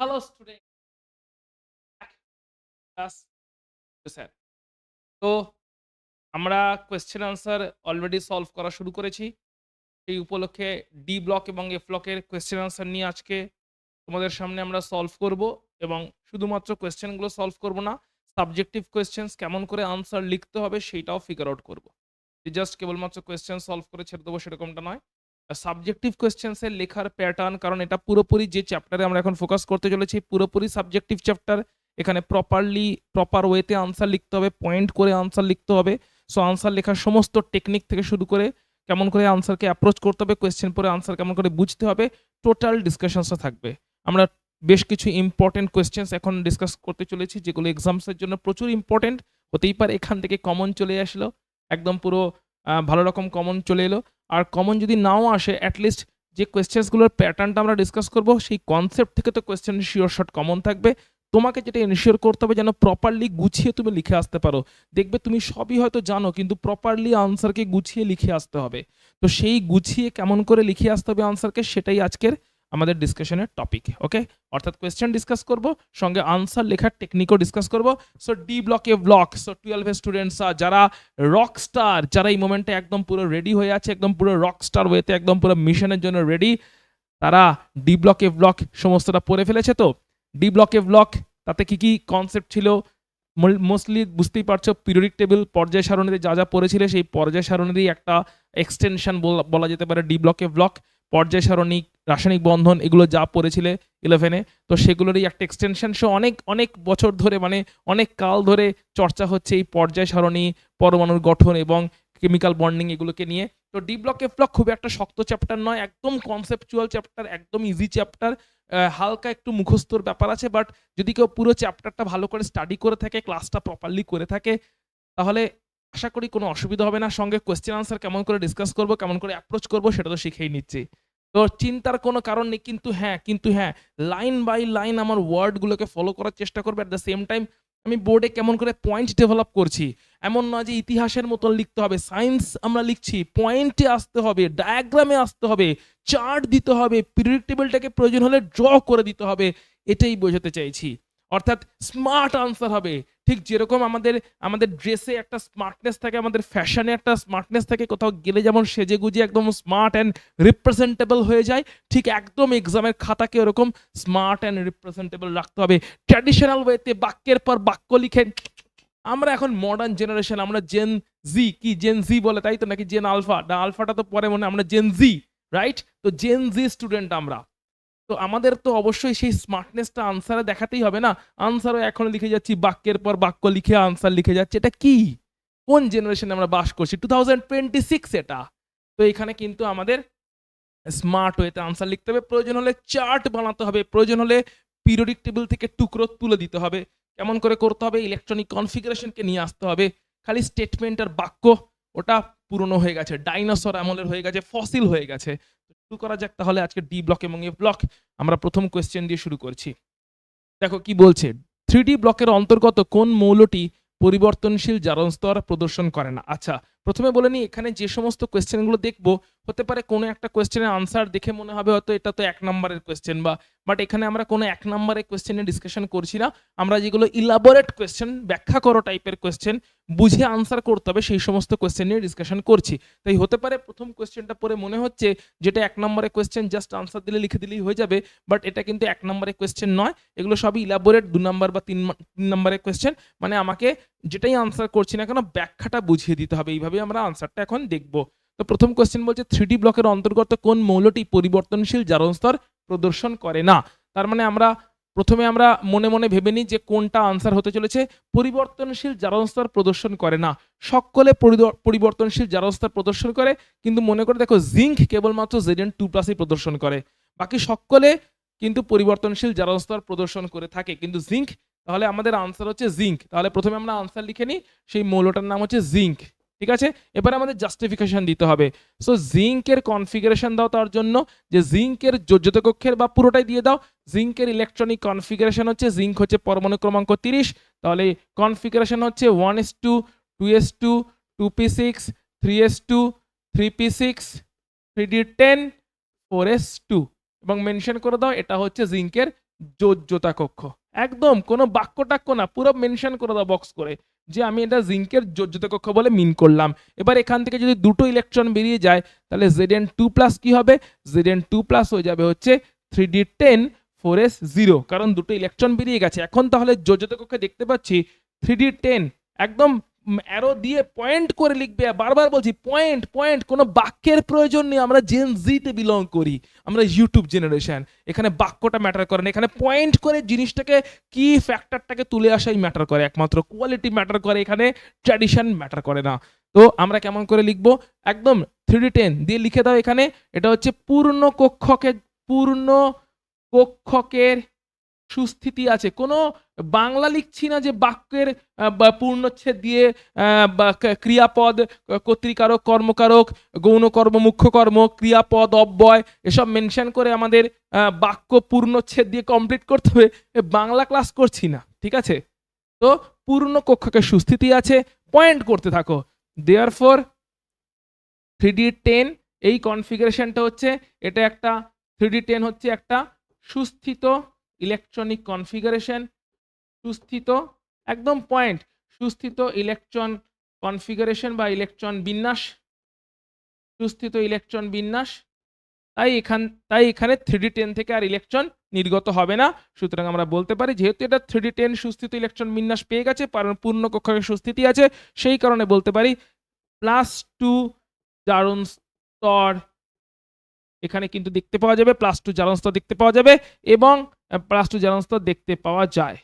Hello student, class sir. তো আমরা question answer already solve করা শুরু করেছি। সেই উপলক্ষে ডি ব্লক এবং এফ ব্লকের কোয়েশ্চেন আনসার নিয়ে আজকে তোমাদের সামনে আমরা সলভ করব এবং শুধুমাত্র কোয়েশ্চেনগুলো সলভ করব না, সাবজেক্টিভ কোয়েশ্চেন্স কেমন করে আনসার লিখতে হবে সেইটাও ফিগার আউট করব। জাস্ট কেবলমাত্র কোয়েশ্চেন সলভ করে ছেড়ে দেবো সেরকমটা নয়। সাবজেক্টিভ কোয়েশ্চেন্সের লেখার প্যাটার্ন, কারণ এটা পুরোপুরি যে চ্যাপ্টারে আমরা এখন ফোকাস করতে চলেছি পুরোপুরি সাবজেক্টিভ চ্যাপ্টার। এখানে প্রপার ওয়েতে আনসার লিখতে হবে, পয়েন্ট করে আনসার লিখতে হবে। সো আনসার লেখার সমস্ত টেকনিক থেকে শুরু করে কেমন করে আনসারকে অ্যাপ্রোচ করতে হবে, কোয়েশ্চেন পরে আনসার কেমন করে বুঝতে হবে, টোটাল ডিসকাশনসটা থাকবে। আমরা বেশ কিছু ইম্পর্টেন্ট কোয়েশ্চেন্স এখন ডিসকাস করতে চলেছি যেগুলো এক্সামসের জন্য প্রচুর ইম্পর্টেন্ট হতেই পারে। এখান থেকে কমন চলে আসলো, একদম পুরো ভালো রকম কমন চলে এলো। আর কমন যদি নাও আসে, অ্যাটলিস্ট যে কোয়েশ্চেন্সগুলোর প্যাটার্নটা আমরা ডিসকাস করব সেই কনসেপ্ট থেকে তো কোয়েশ্চেন শিওর শর্ট কমন থাকবে। তোমাকে যেটা এনশিওর করতে হবে যেন প্রপারলি গুছিয়ে তুমি লিখে আসতে পারো। দেখবে তুমি সবই হয়তো জানো কিন্তু প্রপারলি আনসারকে গুছিয়ে লিখে আসতে হবে। তো সেই গুছিয়ে কেমন করে লিখে আসতে হবে আনসারকে, সেটাই আজকের আমাদের ডিসকাশনের টপিক। ওকে, অর্থাৎ কোয়েশ্চেন ডিসকাস করব, সঙ্গে আনসার লেখার টেকনিকও ডিসকাস করব। সো ডি ব্লক এ ব্লক, সো 12 স্টুডেন্টস যারা রক স্টার, যারা এই মোমেন্টে একদম পুরো রেডি হয়ে আছে, একদম পুরো রক স্টার ওয়েতে একদম পুরো মিশনের জন্য রেডি, তারা ডি ব্লক এ ব্লক সমস্তটা পড়ে ফেলেছে। তো ডি ব্লক এ ব্লক তাতে কি কি কনসেপ্ট ছিল মোস্টলি বুঝতেই পারছো। পিরিয়ডিক টেবিল পর্যায় সারণীতে যা যা পড়েছিলে সেই পর্যায় সারণীরই একটা এক্সটেনশন বলা যেতে পারে ডি ব্লক এ ব্লক। পর্যায় সারণী, রাসায়নিক বন্ধন, এগুলো যা পড়েছিলে 11-এ, তো সেগুলোরই একটা এক্সটেনশন। সো অনেক অনেক বছর ধরে, মানে অনেক কাল ধরে চর্চা হচ্ছে এই পর্যায় সারণী, পরমাণুর গঠন এবং কেমিক্যাল বন্ডিং এগুলোকে নিয়ে। তো ডি ব্লক এফ ব্লক খুব একটা শক্ত চ্যাপ্টার নয়, একদম কনসেপচুয়াল চ্যাপ্টার, একদম ইজি চ্যাপ্টার। হালকা একটু মুখস্থর ব্যাপার আছে, বাট যদি কেউ পুরো চ্যাপ্টারটা ভালো করে স্টাডি করে থাকে, ক্লাসটা প্রপারলি করে থাকে, তাহলে আশা করি কোনো অসুবিধা হবে না। সঙ্গে কোয়েশ্চেন আনসার কেমন করে ডিসকাস করবো, কেমন করে অ্যাপ্রোচ করবো সেটা তো শিখেই নিচ্ছি। তো চিন্তার কোনো কারণ নেই। কিন্তু হ্যাঁ, লাইন বাই লাইন আমার ওয়ার্ডগুলোকে ফলো করার চেষ্টা করবে। অ্যাট দ্য সেম টাইম আমি বোর্ডে কেমন করে পয়েন্ট ডেভেলপ করছি, এমন নয় যে ইতিহাসের মতন লিখতে হবে। সায়েন্স আমরা লিখছি, পয়েন্টে আসতে হবে, ডায়াগ্রামে আসতে হবে, চার্ট দিতে হবে, পিরিয়ডিক টেবিলটাকে প্রয়োজন হলে ড্র করে দিতে হবে। এটাই বোঝাতে চাইছি। অর্থাৎ স্মার্ট আনসার হবে। ঠিক যেরকম আমাদের আমাদের ড্রেসে একটা স্মার্টনেস থাকে, আমাদের ফ্যাশনে একটা স্মার্টনেস থাকে, কোথাও গেলে যেমন সেজে গুজে একদম স্মার্ট অ্যান্ড রিপ্রেজেন্টেবল হয়ে যায়, ঠিক একদম এক্সামের খাতাকে ওরকম স্মার্ট অ্যান্ড রিপ্রেজেন্টেবল রাখতে হবে। ট্র্যাডিশনাল ওয়েতে বাক্যের পর বাক্য লিখে। আমরা এখন মডার্ন জেনারেশন, আমরা জেন জি, কি জেন জি বলে তাই তো, নাকি জেন আলফা? না, আলফাটা তো পরে মনে হয়, আমরা জেন জি, রাইট? তো জেন জি স্টুডেন্ট আমরা। তো আমাদের তো অবশ্যই সেই স্মার্টনেসটা আনসারে দেখাতেই হবে না। আনসারও এখন লিখে যাচ্ছি, বাক্যের পর বাক্য লিখে আনসার লিখে যাচ্ছে। এটা কি, কোন জেনারেশনে আমরা বাস করছি? 2026 এটা। তো এখানে কিন্তু আমাদের স্মার্ট ওয়েতে আনসার লিখতে হবে। প্রয়োজন হলে চার্ট বানাতে হবে, প্রয়োজন হলে পিরিয়ডিক টেবিল থেকে টুকরো তুলে দিতে হবে। কেমন করে করতে হবে? ইলেকট্রনিক কনফিগারেশনকে নিয়ে আসতে হবে। খালি স্টেটমেন্ট আর বাক্য, ওটা পুরনো হয়ে গেছে, ডাইনোসর আমলের হয়ে গেছে, ফসিল হয়ে গেছে। শুরু করা যাক তাহলে আজকে ডি ব্লক এবং এফ ব্লক। আমরা প্রথম কোয়েশ্চেন দিয়ে শুরু করছি। দেখো কি বলছে, 3D ব্লকের অন্তর্গত কোন মৌলটি পরিবর্তনশীল জারণ স্তর প্রদর্শন করে না? আচ্ছা, প্রথমে বলে নিই, এখানে যে সমস্ত কোয়েশ্চেনগুলো দেখবো, হতে পারে কোনো একটা কোয়েশ্চেনের আনসার দেখে মনে হবে হয়তো এটা তো 1 নম্বরের কোয়েশ্চেন, বাট এখানে আমরা কোনো 1 নম্বরের কোয়েশ্চেনের ডিসকাশন করছি না। আমরা যেগুলো ইলাবোরেট কোয়েশ্চেন, ব্যাখ্যা করো টাইপের কোয়েশ্চেন, বুঝে আনসার করতে হবে, সেই সমস্ত কোয়েশ্চেন নিয়ে ডিসকাশন করছি। তাই হতে পারে প্রথম কোয়েশ্চেনটা পড়ে মনে হচ্ছে যেটা 1 নম্বরের কোয়েশ্চেন, জাস্ট আনসার দিলে লিখে দিলেই হয়ে যাবে, বাট এটা কিন্তু 1 নম্বরের কোয়েশ্চেন নয়। এগুলো সবই ইলাবোরেট 2 নম্বর বা 3 নম্বরের কোয়েশ্চেন। মানে আমাকে যেটাই আনসার করছি না কেন ব্যাখ্যাটা বুঝিয়ে দিতে হবে। এইভাবে আমরা আনসারটা এখন দেখব। তো প্রথম কোয়েশ্চেন বলছে 3D ব্লকের অন্তর্গত কোন মৌলটি পরিবর্তনশীল জারণ স্তর প্রদর্শন করে না? তার মানে আমরা প্রথমে আমরা মনে মনে ভেবে নিই যে কোনটা আনসার হতে চলেছে। পরিবর্তনশীল জারণ স্তর প্রদর্শন করে না। সকলে পরিবর্তনশীল জারণ স্তর প্রদর্শন করে, কিন্তু মনে করে দেখো জিঙ্ক কেবলমাত্র Zn2+ প্রদর্শন করে, বাকি সকলে কিন্তু পরিবর্তনশীল জারণ স্তর প্রদর্শন করে থাকে, কিন্তু জিঙ্ক। তাহলে আমাদের আনসার হচ্ছে জিঙ্ক। তাহলে প্রথমে আমরা আনসার লিখে নিই, সেই মৌলটার নাম হচ্ছে জিঙ্ক। ঠিক আছে, এবার আমাদের জাস্টিফিকেশন দিতে হবে। সো জিঙ্কের কনফিগারেশন দাও, তার জন্য যে জিঙ্কের যোজ্যতা কক্ষের বা পুরোটাই দিয়ে দাও। জিঙ্কের ইলেকট্রনিক কনফিগারেশন হচ্ছে, জিঙ্ক হচ্ছে পরমাণু ক্রমাঙ্ক 30, তাহলে কনফিগারেশন হচ্ছে 1s2 2s2 2p6 3s2 3p6 3d10 4s2, এবং মেনশন করে দাও এটা হচ্ছে জিঙ্কের যোজ্যতা কক্ষ। একদম কোনো বাক্য টাক্য না, পুরো মেনশন করে দাও বক্স করে যে আমি এটা জিঙ্কের যোজ্যতা কক্ষ বলে মিন করলাম। এবার এখান থেকে যদি দুটো ইলেকট্রন বেরিয়ে যায় তাহলে Zn2+ কি হবে? Zn2+ হয়ে যাবে হচ্ছে 3d10 4s0, কারণ দুটো ইলেকট্রন বেরিয়ে গেছে। এখন তাহলে যোজ্যতা কক্ষে দেখতে পাচ্ছি 3d10, একদম অ্যারো দিয়ে পয়েন্ট করে লিখবে। বারবার বলছি পয়েন্ট পয়েন্ট, কোনো বাক্যের প্রয়োজন নেই। আমরা জেন জিতে বিলং করি, আমরা ইউটিউব জেনারেশন, এখানে বাক্যটা ম্যাটার করে না, এখানে পয়েন্ট করে জিনিসটাকে কি ফ্যাক্টরটাকে তুলে আসাই ম্যাটার করে, একমাত্র কোয়ালিটি ম্যাটার করে, এখানে ট্র্যাডিশন ম্যাটার করে না। তো আমরা কেমন করে লিখবো? একদম 3d10 দিয়ে লিখে দাও। এখানে এটা হচ্ছে পূর্ণ কক্ষকের সুস্থিতি আছে। কোনো বাংলা লিখছি না যে বাক্যের পূর্ণচ্ছেদ দিয়ে ক্রিয়াপদ, কর্তৃকারক, কর্মকারক, গৌণকর্ম, মুখ্যকর্ম, ক্রিয়াপদ, অব্যয় এসব মেনশন করে আমাদের বাক্য পূর্ণচ্ছেদ দিয়ে কমপ্লিট করতে হবে, বাংলা ক্লাস করছি না, ঠিক আছে? তো পূর্ণ কক্ষকের সুস্থিতি আছে, পয়েন্ট করতে থাকো। দেয়ারফর 3d10 এই কনফিগারেশনটা হচ্ছে, এটা একটা 3d10 হচ্ছে একটা সুস্থিত ইলেকট্রনিক কনফিগারেশন, সুস্থিত একদম পয়েন্ট, সুস্থিত ইলেকট্রন কনফিগারেশন বা ইলেকট্রন বিন্যাস, সুস্থিত ইলেকট্রন বিন্যাস। তাই এখানে 3d10 থেকে আর ইলেকট্রন নির্গত হবে না। সুতরাং আমরা বলতে পারি যেহেতু এটা 3d10 সুস্থিত ইলেকট্রন বিন্যাস পেয়ে গেছে, পূর্ণ কক্ষকের সুস্থিতি আছে, সেই কারণে বলতে পারি +2 জারণ স্তর এখানে কিন্তু দেখতে পাওয়া যাবে, +2 জারণ স্তর দেখতে পাওয়া যাবে, এবং +2 জারণ স্তর দেখতে পাওয়া যায়,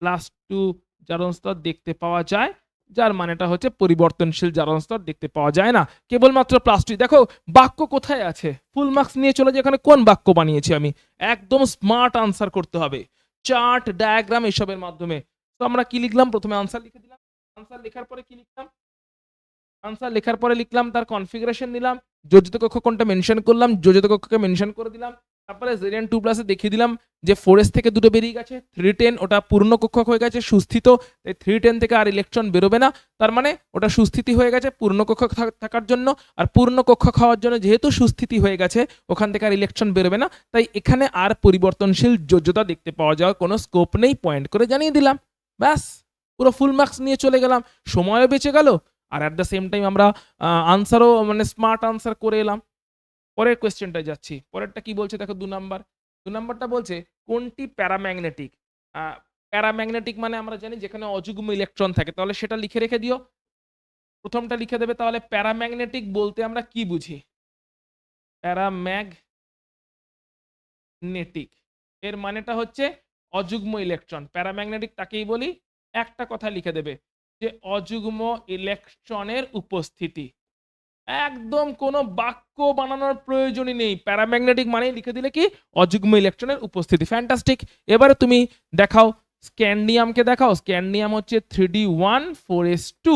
+2 জারণ স্তর দেখতে পাওয়া যায়, যার মানেটা হচ্ছে পরিবর্তনশীল জারণ স্তর দেখতে পাওয়া যায় না, কেবলমাত্র +2। দেখো বাক্য কোথায় আছে, ফুল মার্কস নিয়ে চলে যায়, এখানে কোন বাক্য বানিয়েছি আমি, একদম স্মার্ট আনসার করতে হবে, চার্ট, ডায়াগ্রাম এসবের মাধ্যমে। তো আমরা কি লিখলাম? প্রথমে আনসার লিখে দিলাম, আনসার লেখার পরে কি লিখলাম? আনসার লেখার পরে লিখলাম তার কনফিগারেশন দিলাম, যোজিত কক্ষ কোনটা মেনশন করলাম, যোজিত কক্ষকে মেনশন করে দিলাম, তারপরে Zn2+ দেখিয়ে দিলাম যে 4s থেকে দুটো বেরিয়ে গেছে, 310 ওটা পূর্ণ কক্ষক হয়ে গেছে, সুস্থিত, তাই 310 থেকে আর ইলেকট্রন বেরোবে না, তার মানে ওটা সুস্থিতি হয়ে গেছে পূর্ণ কক্ষক থাকার জন্য। আর পূর্ণ কক্ষক হওয়ার জন্য যেহেতু সুস্থিতি হয়ে গেছে, ওখান থেকে আর ইলেকট্রন বেরোবে না, তাই এখানে আর পরিবর্তনশীল যোজ্যতা দেখতে পাওয়া যাওয়ার কোনো স্কোপ নেই, পয়েন্ট করে জানিয়ে দিলাম, ব্যাস পুরো ফুল মার্কস নিয়ে চলে গেলাম, সময়ও বেঁচে গেল, আর অ্যাট দ্য সেম টাইম আমরা আনসারও মানে স্মার্ট আনসার করে এলাম। পরের কোয়েশ্চেনটায় যাচ্ছি, পরেরটা কি বলছে দেখো, 2 নাম্বারটা বলছে কোনটি প্যারাম্যাগনেটিক। প্যারাম্যাগনেটিক মানে আমরা জানি যেখানে অযুগ্ম ইলেকট্রন থাকে, তাহলে সেটা লিখে রেখে দিও, প্রথমটা লিখে দেবে। তাহলে প্যারাম্যাগনেটিক বলতে আমরা কি বুঝি? প্যারাম্যাগনেটিক এর মানেটা হচ্ছে অযুগ্ম ইলেকট্রন, প্যারাম্যাগনেটিক তাকেই বলি। একটা কথা লিখে দেবে যে অযুগ্ম ইলেকট্রনের উপস্থিতি, একদম কোনো বাক্য বানানোর প্রয়োজনই নেই, প্যারাম্যাগনেটিক মানেই লিখে দিলে কি অযুগ্ম ইলেকট্রনের উপস্থিতি। ফ্যান্টাস্টিক। এবারে তুমি দেখাও স্ক্যান্ডিয়ামকে, দেখাও স্ক্যান্ডিয়াম হচ্ছে 3d1 4s2,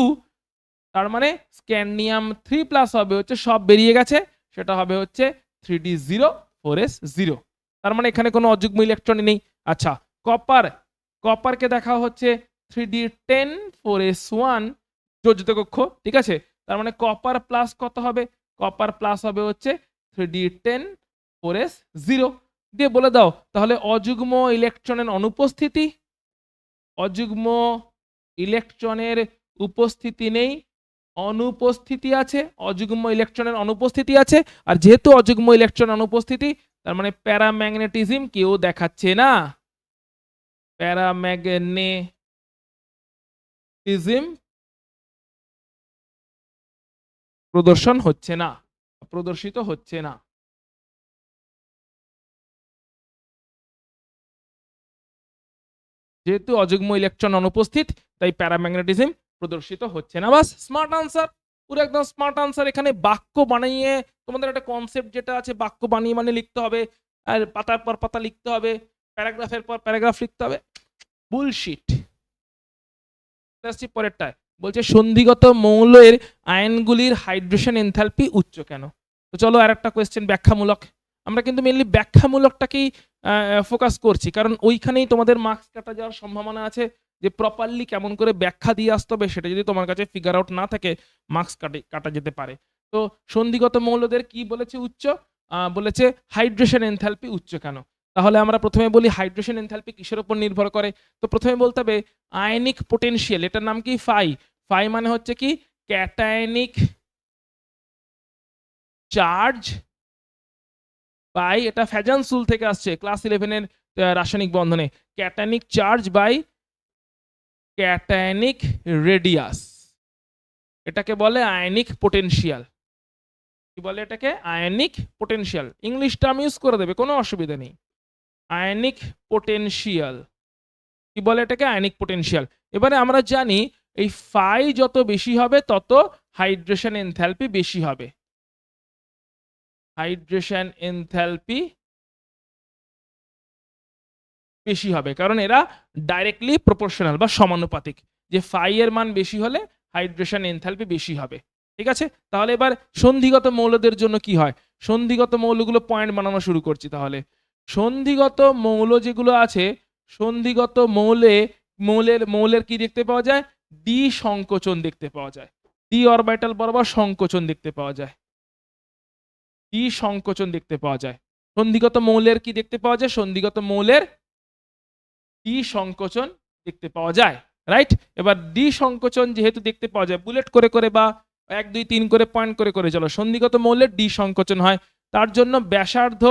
তার মানে স্ক্যান্ডিয়াম 3+ হবে হচ্ছে সব বেরিয়ে গেছে, সেটা হবে হচ্ছে 3d0 4s0, তার মানে এখানে কোনো অযুগ্ম ইলেকট্রনই নেই। আচ্ছা, কপারকে দেখা হচ্ছে 3d10 4s1 যোজিত কক্ষ, ঠিক আছে, তার মানে কপার প্লাস কত হবে? কপার প্লাস হবে হচ্ছে 3d10 4s0 দিয়ে বলে দাও তাহলে অযুগ্ম ইলেকট্রনের অনুপস্থিতি, অযুগ্ম ইলেকট্রনের উপস্থিতি নেই, অনুপস্থিতি আছে, অযুগ্ম ইলেকট্রনের অনুপস্থিতি আছে, আর যেহেতু অযুগ্ম ইলেকট্রন অনুপস্থিতি, তার মানে প্যারাম্যাগনেটিজম কেউ দেখাচ্ছে না, প্যারাম্যাগনেটিজম প্রদর্শন হচ্ছে না, প্রদর্শিত হচ্ছে না। যেহেতু অযুগ্ম ইলেকট্রন অনুপস্থিত, তাই প্যারাম্যাগনেটিজম প্রদর্শিত হচ্ছে না। বাস, স্মার্ট আনসার, পুরো একদম স্মার্ট আনসার। এখানে বাক্য বানিয়ে তোমাদের একটা কনসেপ্ট যেটা আছে, বাক্য বানিয়ে মানে লিখতে হবে, আর পাতার পর পাতা লিখতে হবে, প্যারাগ্রাফের পর প্যারাগ্রাফ লিখতে হবে, বুলশিট। পরেরটায় বলছে সন্ধিগত মৌলের আয়নগুলির হাইড্রেশন এনথালপি উচ্চ কেন? তো চলো আর একটা কোয়েশ্চেন ব্যাখ্যামূলক, আমরা কিন্তু মেনলি ব্যাখ্যামূলকটাকেই ফোকাস করছি, কারণ ওইখানেই তোমাদের মার্কস কাটা যাওয়ার সম্ভাবনা আছে, যে প্রপারলি কেমন করে ব্যাখ্যা দিয়ে আসতে হবে সেটা যদি তোমার কাছে ফিগার আউট না থাকে, মার্কস কাটা যেতে পারে। তো সন্ধিগত মৌলদের কি বলেছে উচ্চ? বলেছে হাইড্রেশন এনথালপি উচ্চ কেন? তাহলে আমরা প্রথমে বলি হাইড্রেশন এনথালপি কিসের উপর নির্ভর করে। তো প্রথমে বলতে হবে আয়নিক পোটেনশিয়াল, এটার নাম কি ফাই। ফাই মানে হচ্ছে কি ক্যাটায়নিক চার্জ বাই, এটা ফ্যাজানসুল থেকে আসছে ক্লাস 11 এর রাসায়নিক বন্ধনে, cationic charge by cationic radius, এটাকে বলে আয়নিক পোটেনশিয়াল। কি বলে এটাকে? Ionic potential. English term use করে দেবে, কোনো অসুবিধা নেই। আয়নিক পোটেনশিয়াল, কি বলে এটাকে? Ionic potential. এবারে আমরা জানি এই ফাই যত বেশি হবে তত হাইড্রেশন এনথালপি বেশি হবে। হাইড্রেশন এনথালপি বেশি হবে কারণ এরা ডাইরেক্টলি প্রপোর্শনাল বা সমানুপাতিক, যে ফাই এর মান বেশি হলে হাইড্রেশন এনথালপি বেশি হবে। ঠিক আছে, তাহলে এবার সন্ধিগত মৌলদের জন্য কি হয়? সন্ধিগত মৌলগুলো পয়েন্ট বানানো শুরু করছি। তাহলে সন্ধিগত মৌল যেগুলো আছে, সন্ধিগত মৌলের কি দেখতে পাওয়া যায়? ডি সংকোচন দেখতে পাওয়া যায়। ডি অরবিটাল বরাবর সংকোচন দেখতে পাওয়া যায়। ডি সংকোচন দেখতে পাওয়া যায়। সন্ধিগত মৌলের কি দেখতে পাওয়া যায়? সন্ধিগত মৌলের ডি সংকোচন দেখতে পাওয়া যায়, রাইট। এবার ডি সংকোচন যেহেতু দেখতে পাওয়া যায়, বুলেট করে করে বা 1 2 3 করে পয়েন্ট করে করে চলো, সন্ধিগত মৌলের ডি সংকোচন হয়, তার জন্য ব্যাসার্ধ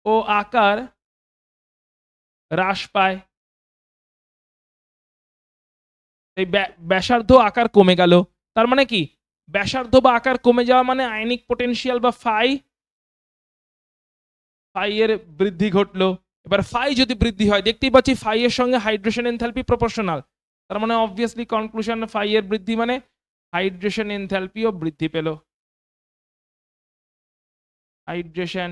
ও আকার হ্রাস পায়। এই ব্যাসার্ধ আকার কমে গেল, তার মানে কি? ব্যাসার্ধ বা আকার কমে যাওয়া মানে আয়নিক পোটেনশিয়াল বা ফাই এর বৃদ্ধি ঘটলো। এবার ফাই যদি বৃদ্ধি হয়, দেখতেই পাচ্ছি ফাই এর সঙ্গে হাইড্রেশন এনথালপি প্রপোর্শনাল, তার মানে অবভিয়াসলি কনক্লুশন ফাই এর বৃদ্ধি মানে হাইড্রেশন এনথালপিও বৃদ্ধি পেল। হাইড্রেশন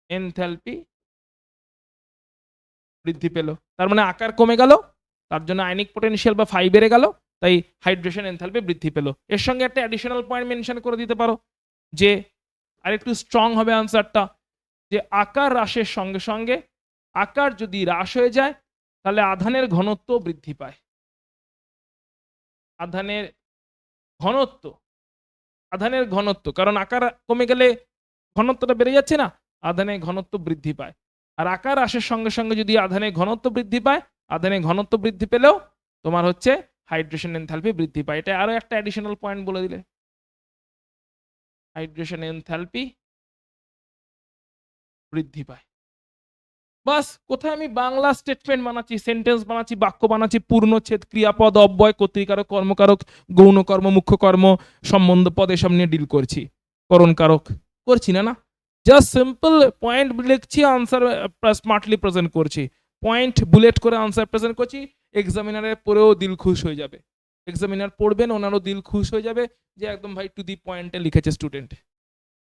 এনথালপি বৃদ্ধি পেল, তার মানে আকার কমে গেল, তার জন্য আয়নিক পোটেনশিয়াল বা ফাই বেড়ে গেল, তাই হাইড্রেশন এনথালপি বৃদ্ধি পেল। এর সঙ্গে একটা অ্যাডিশনাল পয়েন্ট মেনশন করে দিতে পারো, যে আরেকটু স্ট্রং হবে আনসারটা, যে আকার হ্রাসের সঙ্গে সঙ্গে, আকার যদি হ্রাস হয়ে যায় তাহলে আধানের ঘনত্ব বৃদ্ধি পায়। আধানের ঘনত্ব, আধানের ঘনত্ব, কারণ আকার কমে গেলে ঘনত্বটা বেড়ে যাচ্ছে না, আধানের ঘনত্ব বৃদ্ধি পায়। আর আকার হ্রাসের সঙ্গে সঙ্গে যদি আধানের ঘনত্ব বৃদ্ধি পায়, আধানের ঘনত্ব বৃদ্ধি পেলেও তোমার হচ্ছে হাইড্রেশন এনথালপি বৃদ্ধি পায়। এটা আরো একটা অ্যাডিশনাল পয়েন্ট বলে দিলে, হাইড্রেশন এনথালপি বৃদ্ধি পায়। বাস, কোথায় আমি বাংলা স্টেটমেন্ট বানাচ্ছি, সেন্টেন্স বানাচ্ছি, বাক্য বানাচ্ছি, পূর্ণচ্ছেদ, ক্রিয়াপদ, অব্যয়, কর্তৃকারক, কর্মকারক, গৌণ কর্ম, মুখ্য কর্ম, সম্বন্ধ পদ, এসব নিয়ে ডিল করছি। করণকারক করছি না, না, জাস্ট সিম্পল পয়েন্ট লিখছি, আনসার স্মার্টলি প্রেজেন্ট করছি, পয়েন্ট বুলেট করে আনসার প্রেজেন্ট করছি। এক্সামিনারের পড়েও দিল খুশ হয়ে যাবে, এক্সামিনার পড়বেন ওনারও দিল খুশ হয়ে যাবে যে একদম ভাই টু দি পয়েন্টে লিখেছে স্টুডেন্ট,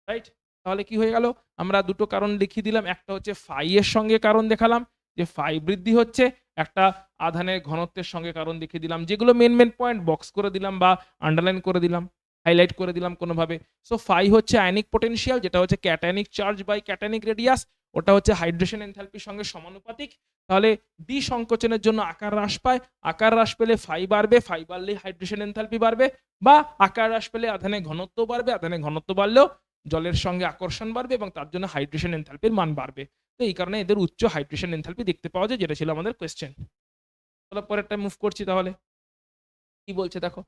রাইট। তাহলে কি হয়ে গেল? আমরা দুটো কারণ দেখিয়ে দিলাম, একটা হচ্ছে ফাই এর সঙ্গে কারণ দেখালাম যে ফাই বৃদ্ধি হচ্ছে, একটা আধানের ঘনত্বের সঙ্গে কারণ দেখিয়ে দিলাম, যেগুলো মেন মেন পয়েন্ট বক্স করে দিলাম বা আন্ডারলাইন করে দিলাম, হাইলাইট করে দিলাম কোনোভাবে। সো ফাই হচ্ছে আয়নিক পোটেনশিয়াল, যেটা হচ্ছে cationic charge by cationic radius, ওটা হচ্ছে হাইড্রেশন এনথালপির সঙ্গে সমানুপাতিক। তাহলে ডি সংকোচনের জন্য আকার হ্রাস পায়, আকার হ্রাস পেলে ফাই বাড়বে, ফাই বাড়লে হাইড্রেশন এনথালপি বাড়বে, বা আকার হ্রাস পেলে আধানের ঘনত্ব বাড়বে, আধানের ঘনত্ব বাড়লেও জলের সঙ্গে আকর্ষণ বাড়বে এবং তার জন্য হাইড্রেশন এনথালপির মান বাড়বে। তো এই কারণে এদের উচ্চ হাইড্রেশন এনথালপি দেখতে পাওয়া যায়, যেটা ছিল আমাদের কোয়েশ্চেন। তাহলে পরেরটা মুভ করছি। তাহলে কি বলছে দেখো,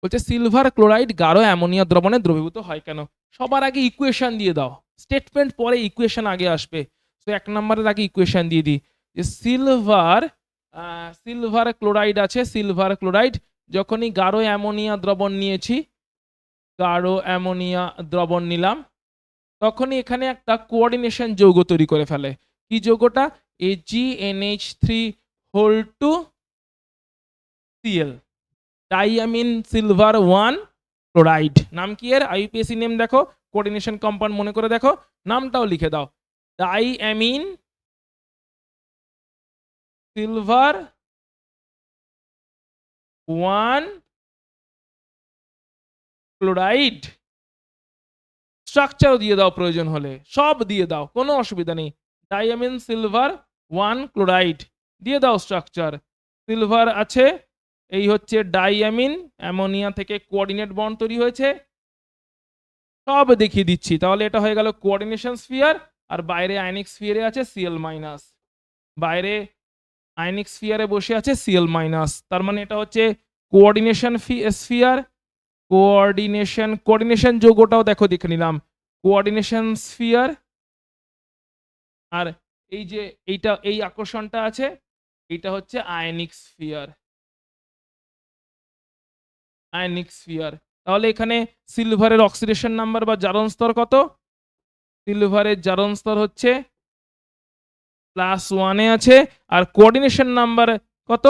বলছে সিলভার ক্লোরাইড গাঢ় অ্যামোনিয়া দ্রবণে দ্রবীভূত হয় কেন? সবার আগে ইকুয়েশন দিয়ে দাও, স্টেটমেন্ট পরে ইকুয়েশন আগে আসবে। তো 1 নম্বরের আগে ইকুয়েশন দিয়ে দিই, যে সিলভার ক্লোরাইড আছে, সিলভার ক্লোরাইড যখনই গাঢ় অ্যামোনিয়া দ্রবণ নিয়েছি, গাঢ় অ্যামোনিয়া দ্রবণ নিলাম, তখনই এখানে একটা কোঅর্ডিনেশন যৌগ তৈরি করে ফেলে। কি যৌগটা? AgNH3 diamine silver 1 chloride. নাম কি এর? আইউপিএসসি নেম দেখো, কোঅর্ডিনেশন কম্পাউন্ড মনে করে দেখো, নামটাও লিখে দাও, ডাইয়ামিন সিলভার 1 ক্লোরাইড। স্ট্রাকচারও দিয়ে দাও প্রয়োজন হলে, সব দিয়ে দাও, কোনো অসুবিধা নেই। ডাইয়ামিন সিলভার 1 ক্লোরাইড দিয়ে দাও স্ট্রাকচার। সিলভার আছে, এই হচ্ছে ডাইয়ামিন, অ্যামোনিয়া থেকে কোঅর্ডিনেট বন্ড তৈরি হয়েছে, সব দেখিয়ে দিচ্ছি। তাহলে এটা হয়ে গেল কোঅর্ডিনেশন স্ফিয়ার, আর বাইরে আয়নিক স্ফিয়ারে আছে Cl মাইনাস, বাইরে আয়নিক স্ফিয়ারে বসে আছে Cl মাইনাস। তার মানে এটা হচ্ছে কোঅর্ডিনেশন স্ফিয়ার, কোঅর্ডিনেশন যৌগটাও দেখো দেখে নিলাম, কোঅর্ডিনেশন স্ফিয়ার। আর এই যে এইটা, এই আকর্ষণটা আছে, এইটা হচ্ছে আয়নিক স্ফিয়ার, আয়নিক স্ফিয়ার। তাহলে এখানে সিলভারের অক্সিডেশন নাম্বার বা জারণ স্তর কত? সিলভারের জারণ স্তর হচ্ছে +1 এ আছে, আর কোঅর্ডিনেশন নাম্বার কত?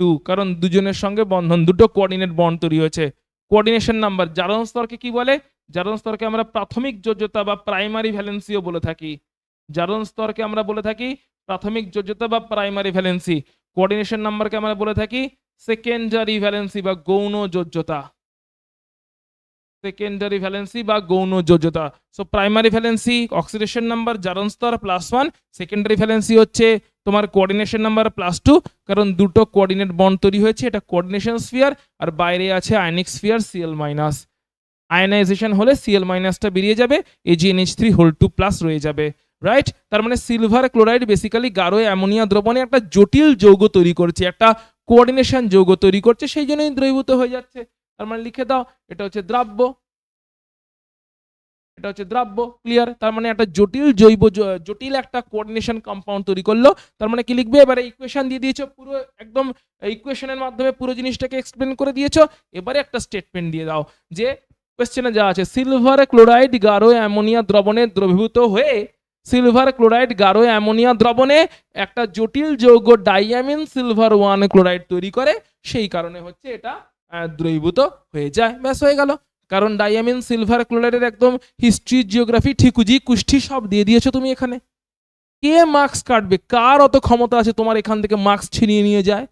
2, কারণ দুজনের সঙ্গে বন্ধন, দুটো কোঅর্ডিনেট বন্ড তৈরি হয়েছে। কোঅর্ডিনেশন নাম্বার, জারণ স্তরকে কি বলে? জারণ স্তরকে আমরা প্রাথমিক যোজ্যতা বা প্রাইমারি ভ্যালেন্সিও বলে থাকি। জারণ স্তরকে আমরা বলে থাকি প্রাথমিক যোজ্যতা বা প্রাইমারি ভ্যালেন্সি। কোঅর্ডিনেশন নাম্বারকে আমরা বলে থাকি সেকেন্ডারি ভ্যালেন্সি বা গৌণ যোজ্যতা, সেকেন্ডারি ভ্যালেন্সি বা গৌণ যোজ্যতা। So primary valency oxidation number জারণ স্তর +1, সেকেন্ডারি ভ্যালেন্সি হচ্ছে তোমার কোঅর্ডিনেশন নাম্বার +2, কারণ দুটো কোঅর্ডিনেট বন্ড তৈরি হয়েছে, এটা কোঅর্ডিনেশন স্ফিয়ার, আর বাইরে আছে ionic sphere Cl minus. Ionisation হলে Cl মাইনাসটা বেরিয়ে যাবে, AgNH3(2+) রয়ে যাবে, রাইট? তার মানে সিলভার ক্লোরাইড বেসিক্যালি গাঢ় অ্যামোনিয়া দ্রবণে একটা জটিল যৌগ তৈরি করছে, একটা কোঅর্ডিনেশন যৌগ তৈরি করছে, সেই জন্যই দ্রবীভূত হয়ে যাচ্ছে। তার মানে লিখে দাও এটা হচ্ছে দ্রাব্য, এটা হচ্ছে দ্রাব্য, ক্লিয়ার? তার মানে একটা জটিল জটিল একটা কোঅর্ডিনেশন কম্পাউন্ড তৈরি করলো। তার মানে কি লিখবে? এবারে ইকুয়েশন দিয়ে দিয়েছো, পুরো একদম ইকুয়েশনের মাধ্যমে পুরো জিনিসটাকে এক্সপ্লেন করে দিয়েছো। এবারে একটা স্টেটমেন্ট দিয়ে দাও যে কোশ্চেনে যা আছে, সিলভার ক্লোরাইড গাঢ় অ্যামোনিয়া দ্রবণে দ্রবীভূত হয়ে, সিলভার ক্লোরাইড গাঢ় অ্যামোনিয়া দ্রবণে একটা জটিল যৌগ ডাইয়ামিন সিলভার 1 ক্লোরাইড তৈরি করে, সেই কারণে হচ্ছে এটা দ্রবীভূত হয়ে যায়। ব্যাস হয়ে গেল। কারণ ডাইয়ামিন সিলভার ক্লোরাইডের একদম হিস্ট্রি, জিওগ্রাফি, ঠিকুজি, কুষ্টি সব দিয়ে দিয়েছো তুমি এখানে। কে মার্কস কাটবে? কার অত ক্ষমতা আছে তোমার এখান থেকে মার্কস ছিনিয়ে নিয়ে যায়?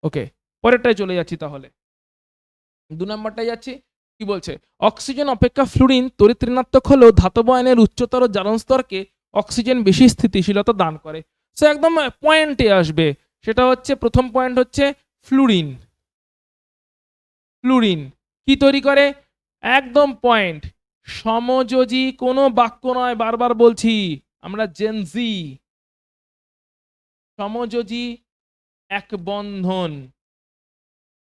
ওকে, পরেরটায় চলে যাচ্ছি তাহলে। 2 নম্বরটায় যাচ্ছি। কি বলছে? অক্সিজেন অপেক্ষা ফ্লুরিন তড়িৎ ঋণাত্মক হলেও ধাতব আয়নের উচ্চতর জারণ স্তরকে অক্সিজেন বেশি স্থিতিশীলতা দান করে। সো একদম পয়েন্টে আসবে। সেটা হচ্ছে, প্রথম পয়েন্ট হচ্ছে ফ্লুরিন। ফ্লুরিন কি তৈরি করে? একদম পয়েন্ট, সমযোজী কোনো বাক্য নয়, বারবার বলছি, আমরা জেনজি। সমযোজী এক বন্ধন,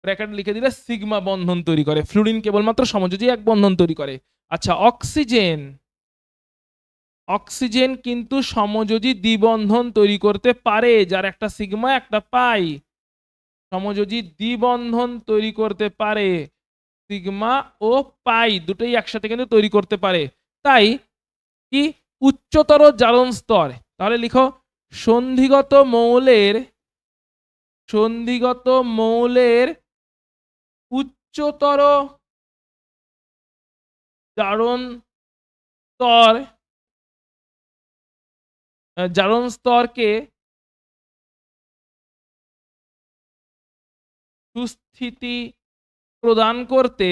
ব্র্যাকেট লিখে দিলে সিগমা বন্ধন তৈরি করে। ফ্লুরিন কেবলমাত্র সমযোজী এক বন্ধন তৈরি করে। আচ্ছা, অক্সিজেন, অক্সিজেন কিন্তু সমযোজী দ্বিবন্ধন তৈরি করতে পারে, যার একটা সিগমা একটা পাই। সমযোজী দ্বিবন্ধন তৈরি করতে পারে, সিগমা ও পাই দুটোই একসাথে কিন্তু তৈরি করতে পারে। তাই কি উচ্চতর জারণ স্তর, তাহলে লিখো সন্ধিগত মৌলের, সন্ধিগত মৌলের উচ্চতর জারণ স্তর, জারণ স্তরকে সুস্থিতি প্রদান করতে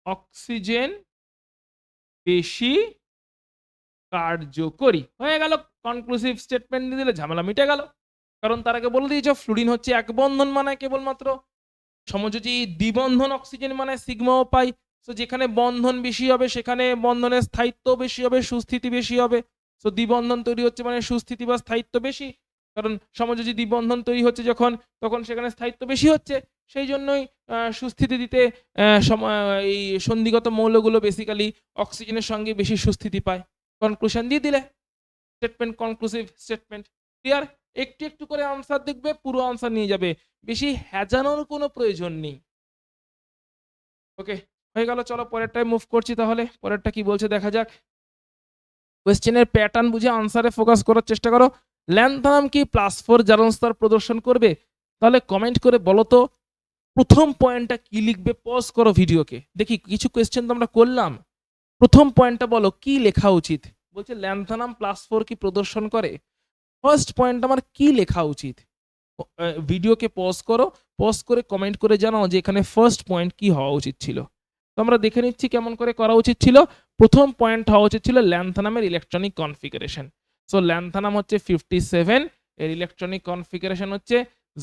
অক্সিজেন বেশি কার্যকরী। হয়ে গেল, কনক্লুসিভ স্টেটমেন্ট দিয়ে দিলে ঝামেলা মিটে গেল। কারণ তার আগে বলে দিয়েছ ফ্লুরিন হচ্ছে এক বন্ধন মানে কেবলমাত্র, সমযোজী দ্বিবন্ধন অক্সিজেন মানে সিগমা ও পাই। সো যেখানে বন্ধন বেশি হবে সেখানে বন্ধনের স্থায়িত্ব বেশি হবে, সুস্থিতি বেশি হবে। সো দ্বিবন্ধন তৈরি হচ্ছে মানে সুস্থিতি বা স্থায়িত্ব বেশি, কারণ সমযোজী দ্বিবন্ধন তৈরি হচ্ছে যখন, তখন সেখানে স্থায়িত্ব বেশি হচ্ছে। সেই জন্যই সুস্থিতি দিতে এই সন্ধিগত মৌলগুলো বেসিক্যালি অক্সিজেনের সঙ্গে বেশি সুস্থিতি পায়। কনক্লুশন দিয়ে দিলে, স্টেটমেন্ট, কনক্লুসিভ স্টেটমেন্ট, ক্লিয়ার? একটু একটু করে আনসার দেখবে, পুরো আনসার নিয়ে যাবে, বেশি হ্যাজানোর কোনো প্রয়োজন নেই। ওকে, হয়ে গেল। চলো পরেরটায় মুভ করছি তাহলে। পরেরটা কি বলছে দেখা যাক। কোয়েশ্চেনের প্যাটার্ন বুঝে আনসারে ফোকাস করার চেষ্টা করো। ল্যান্থানাম কি +4 জারণ স্তর প্রদর্শন করবে? তাহলে কমেন্ট করে বলো তো প্রথম পয়েন্টটা কি লিখবে। পজ করো ভিডিওকে, দেখি কিছু কোয়েশ্চেন তো আমরা করলাম, প্রথম পয়েন্টটা বলো কি লেখা উচিত। বলছে ল্যান্থানাম +4 কি প্রদর্শন করে, ফার্স্ট পয়েন্ট আমার কি লেখা উচিত। ভিডিওকে পজ করো, পজ করে কমেন্ট করে জানাও যে এখানে ফার্স্ট পয়েন্ট কি হওয়া উচিত ছিল। তো আমরা দেখে নিচ্ছি কেমন করে করা উচিত ছিল। প্রথম পয়েন্ট হওয়া উচিত ছিল ল্যান্থানামের ইলেকট্রনিক কনফিগারেশন। সো ল্যান্থানাম হচ্ছে 57, এর ইলেকট্রনিক কনফিগারেশন হচ্ছে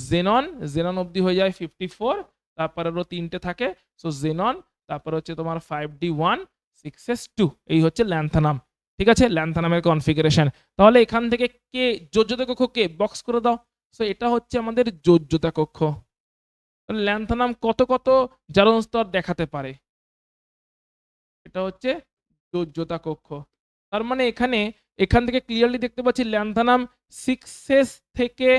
জেনন, জেনন অবধি হয়ে যায় 54, তারপরে আরো 3টে থাকে। সো xenon, তারপরে হচ্ছে তোমার 5d1 6s2, এই হচ্ছে ল্যান্থানাম। ঠিক আছে? ল্যান্থানামের কনফিগারেশন। তাহলে এখান থেকে কে যোজ্যতা কক্ষ কে? বক্স করে দাও। সো এটা হচ্ছে আমাদের যোজ্যতা কক্ষ। ল্যান্থানাম কত জারণ স্তর দেখাতে পারে? এটা হচ্ছে যোজ্যতা কক্ষ। তার মানে এখান থেকে ক্লিয়ারলি দেখতে পাচ্ছি ল্যান্থানাম 6s থেকে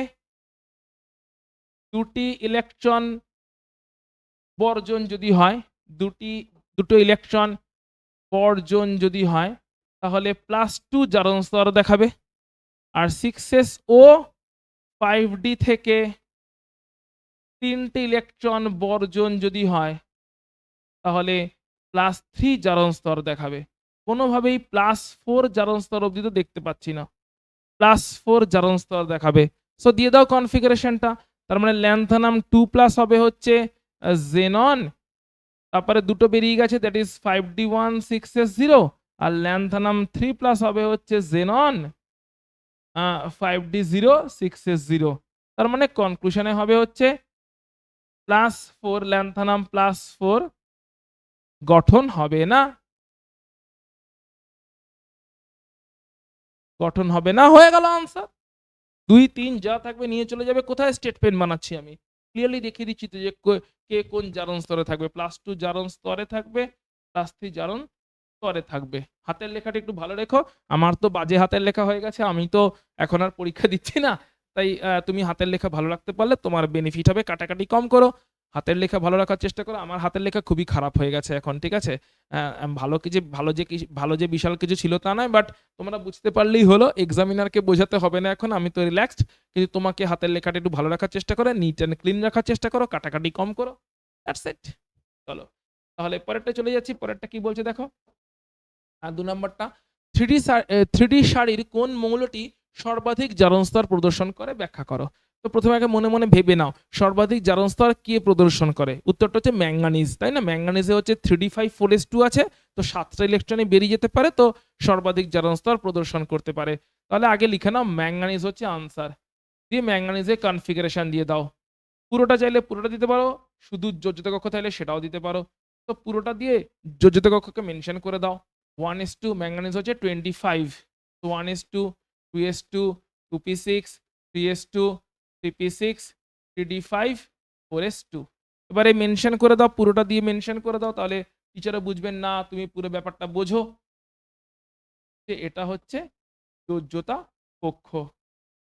2টি ইলেকট্রন বর্জন যদি হয়, দুটো ইলেকট্রন বর্জন যদি হয়, তাহলে +2 জারণ স্তর দেখাবে। আর 6s ও 5d থেকে 3টে ইলেকট্রন বর্জন যদি হয়, তাহলে +3 জারণ স্তর দেখাবে। কোনোভাবেই +4 জারণ স্তর অব্দি তো দেখতে পাচ্ছি না। +4 জারণ স্তর দেখাবে। সো দিয়ে দাও কনফিগারেশনটা। তার মানে ল্যান্থানাম 2+ হবে হচ্ছে xenon, তারপরে দুটো বেরিয়ে গেছে, that is 5d1 6s0, R lanthanum 3+ হবে হচ্ছে xenon 5d0 6s0। তার মানে কনক্লুশনে হবে হচ্ছে +4 ল্যান্থানাম +4 গঠন হবে না। গঠন হবে না, হয়ে গেল আনসার। 2, 3 যা থাকবে নিয়ে চলে যাবে। কোথায় স্টেট পেন বানাচ্ছি আমি? ক্লিয়ারলি দেখিয়ে দিচ্ছি তো যে কে কোন জারণ স্তরে থাকবে। +2 জারণ স্তরে থাকবে, +3 জারণ স্তরে থাকবে। হাতের লেখাটা একটু ভালো রেখো। আমার তো বাজে হাতের লেখা হয়ে গেছে। আমি তো এখন আর পরীক্ষা দিচ্ছি না। তাই তুমি হাতের লেখা ভালো রাখতে পারলে তোমার বেনিফিট হবে। কাটাকাটি কম করো। হাতের লেখা ভালো রাখার চেষ্টা করো। আমার হাতের লেখা খুবই খারাপ হয়ে গেছে এখন, ঠিক আছে? ভালো যে বিশাল কিছু ছিল তা নয়, বাট তোমরা বুঝতে পারলেই হলো। এক্সামিনারকে বোঝাতে হবে না এখন, আমি তো রিল্যাক্সড। কিন্তু তোমাকে হাতের লেখাটা একটু ভালো রাখার চেষ্টা করো, নিট অ্যান্ড ক্লিন রাখার চেষ্টা করো, কাটাকাটি কম করো। That's it. চলো। তাহলে পরেরটা চলে যাচ্ছি। পরেরটা কি বলছে দেখো। ২ নম্বরটা, 3D সারির কোন মৌলটি সর্বাধিক জারণ স্তর প্রদর্শন করে ব্যাখ্যা করো। তো প্রথমে আগে মনে মনে ভেবে নাও সর্বাধিক জারণ স্তর কে প্রদর্শন করে। উত্তরটা হচ্ছে ম্যাঙ্গানিজ, তাই না? ম্যাঙ্গানিজে হচ্ছে 3d5 4s2 আছে, তো 7টা ইলেকট্রনই বেরিয়ে যেতে পারে, তো সর্বাধিক জারণ স্তর প্রদর্শন করতে পারে। তাহলে আগে লিখে নাও ম্যাঙ্গানিজ হচ্ছে আনসার। দিয়ে ম্যাঙ্গানিজের কনফিগারেশন দিয়ে দাও। পুরোটা চাইলে পুরোটা দিতে পারো, শুধু যোজ্যতা কক্ষ চাইলে সেটাও দিতে পারো। তো পুরোটা দিয়ে যোজ্যতা কক্ষকে মেনশন করে দাও। 1s2 ম্যাঙ্গানিজ হচ্ছে 25, তো 1s2 2s2 2p6 3s2 3p6 3d5 4s2। এবারে মেনশন করে দাও, পুরোটা দিয়ে মেনশন করে দাও, তাহলে টিচারও বুঝবেন না তুমি পুরো ব্যাপারটা বোঝো যে এটা হচ্ছে যোজ্যতা কক্ষ।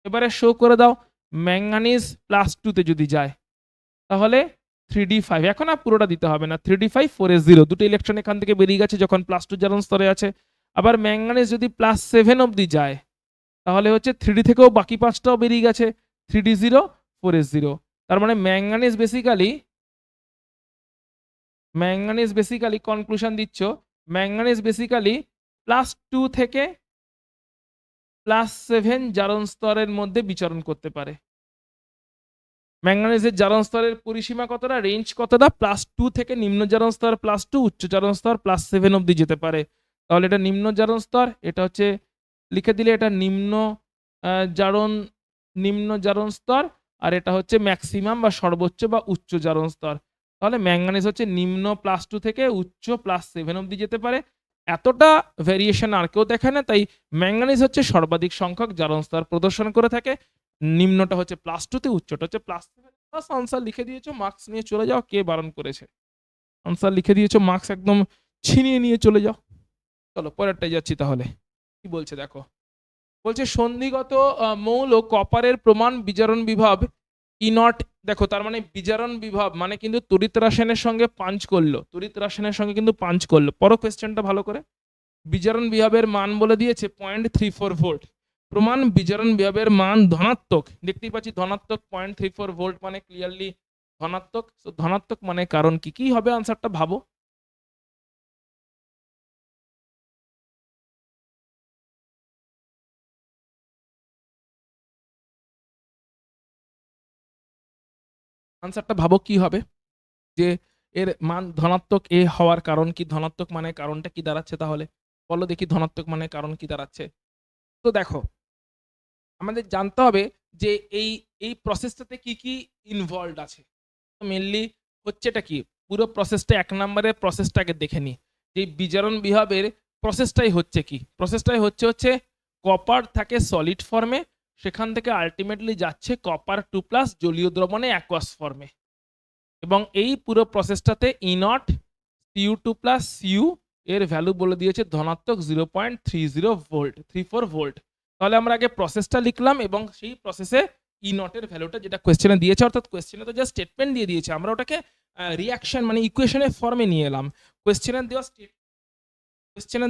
এবারে শো করে দাও ম্যাঙ্গানিজ +2 তে যদি যায়, তাহলে 3d5, এখন আর পুরোটা দিতে হবে না, 3d5 4s0, দুটো ইলেকট্রন এখান থেকে বেরিয়ে গেছে যখন +2 জারণ স্তরে আছে। আবার ম্যাঙ্গানিজ যদি +7 অবধি যায়, তাহলে হচ্ছে 3d থেকেও বাকি 5টাও বেরিয়ে গেছে, 3d0 4s0। তার মানে ম্যাঙ্গানিজ বেসিক্যালি কনক্লুশন দিচ্ছ, ম্যাঙ্গানিজ বেসিক্যালি +2 থেকে +7 জারণ স্তরের মধ্যে বিচরণ করতে পারে। ম্যাঙ্গানিজের জারণ স্তরের পরিসীমা কতটা, রেঞ্জ কতটা? +2 থেকে নিম্ন জারণ স্তর +2, উচ্চ জারণ স্তর +7 অবধি যেতে পারে। তাহলে এটা নিম্ন জারণ স্তর, এটা হচ্ছে লিখে দিলে এটা জারণ নিম্ন জারণ স্তর, আর এটা হচ্ছে ম্যাক্সিমাম বা সর্বোচ্চ বা উচ্চ জারণ স্তর। তাহলে ম্যাঙ্গানিজ হচ্ছে নিম্ন +2 থেকে উচ্চ +7 অবধি যেতে পারে। এতটা ভেরিয়েশন আর কেউ দেখায় না, তাই ম্যাঙ্গানিজ হচ্ছে সর্বাধিক সংখ্যক জারণ স্তর প্রদর্শন করে থাকে। নিম্নটা হচ্ছে +2 তে, উচ্চটা হচ্ছে +7। বাস আনসার লিখে দিয়েছো, মার্কস নিয়ে চলে যাও। কে বারণ করেছে? আনসার লিখে দিয়েছো, মার্কস একদম ছিনিয়ে নিয়ে চলে যাও। চলো পরেরটায় যাচ্ছি তাহলে। কি বলছে দেখো। বলছে সন্ধিগত মৌল কপারের প্রমাণ বিজারণ বিভব E0। দেখো তার মানে বিজারণ বিভব মানে কিন্তু তড়িৎ রসায়নের সঙ্গে পাঞ্চ করলো, তড়িৎ রসায়নের সঙ্গে কিন্তু পাঞ্চ করলো। পড়ো কোয়েশ্চেনটা ভালো করে। বিজারণ বিভবের মান বলে দিয়েছে 0.34 ভোল্ট। প্রমাণ বিজারণ বিভবের মান ধনাত্মক, দেখতেই পাচ্ছি ধনাত্মক 0.34 ভোল্ট মানে ক্লিয়ারলি ধনাত্মক। তো ধনাত্মক মানে কারণ কি কি হবে, আনসারটা ভাবো। আনসারটা ভাবো কি হবে, যে এর মান ধনাত্মক এ হওয়ার কারণ কি, ধনাত্মক মানে কারণটা কি দাঁড়াচ্ছে তাহলে? বলো দেখি ধনাত্মক মানে কারণ কি দাঁড়াচ্ছে। তো দেখো আমাদের জানতে হবে যে এই এই প্রসেসটাতে কি কি ইনভলভড আছে। মেনলি হচ্ছে এটা কি, পুরো প্রসেসটা ১ নম্বরের প্রসেসটাকে দেখে নিই। যে বিজারণ বিভাবের প্রসেসটাই হচ্ছে কি? প্রসেসটাই হচ্ছে কপার থাকে সলিড ফর্মে, সেখান থেকে আল্টিমেটলি যাচ্ছে কপার 2+ জলীয় দ্রবণে অ্যাকুয়াস ফর্মে। এবং এই পুরো প্রসেসটাতে E0 Cu2+ Cu এর ভ্যালু বলে দিয়েছে ধনাত্মক 0.30 ভোল্ট, 34 ভোল্ট। তাহলে আমরা আগে প্রসেসটা লিখলাম এবং সেই প্রসেসে E0 এর ভ্যালুটা যেটা কোয়েশ্চেনে দিয়েছে, অর্থাৎ কোয়েশ্চেনে তো জাস্ট স্টেটমেন্ট দিয়ে দিয়েছে, আমরা ওটাকে রিঅ্যাকশন মানে ইকুয়েশনের ফর্মে নিয়ে এলাম। কোয়েশ্চেনে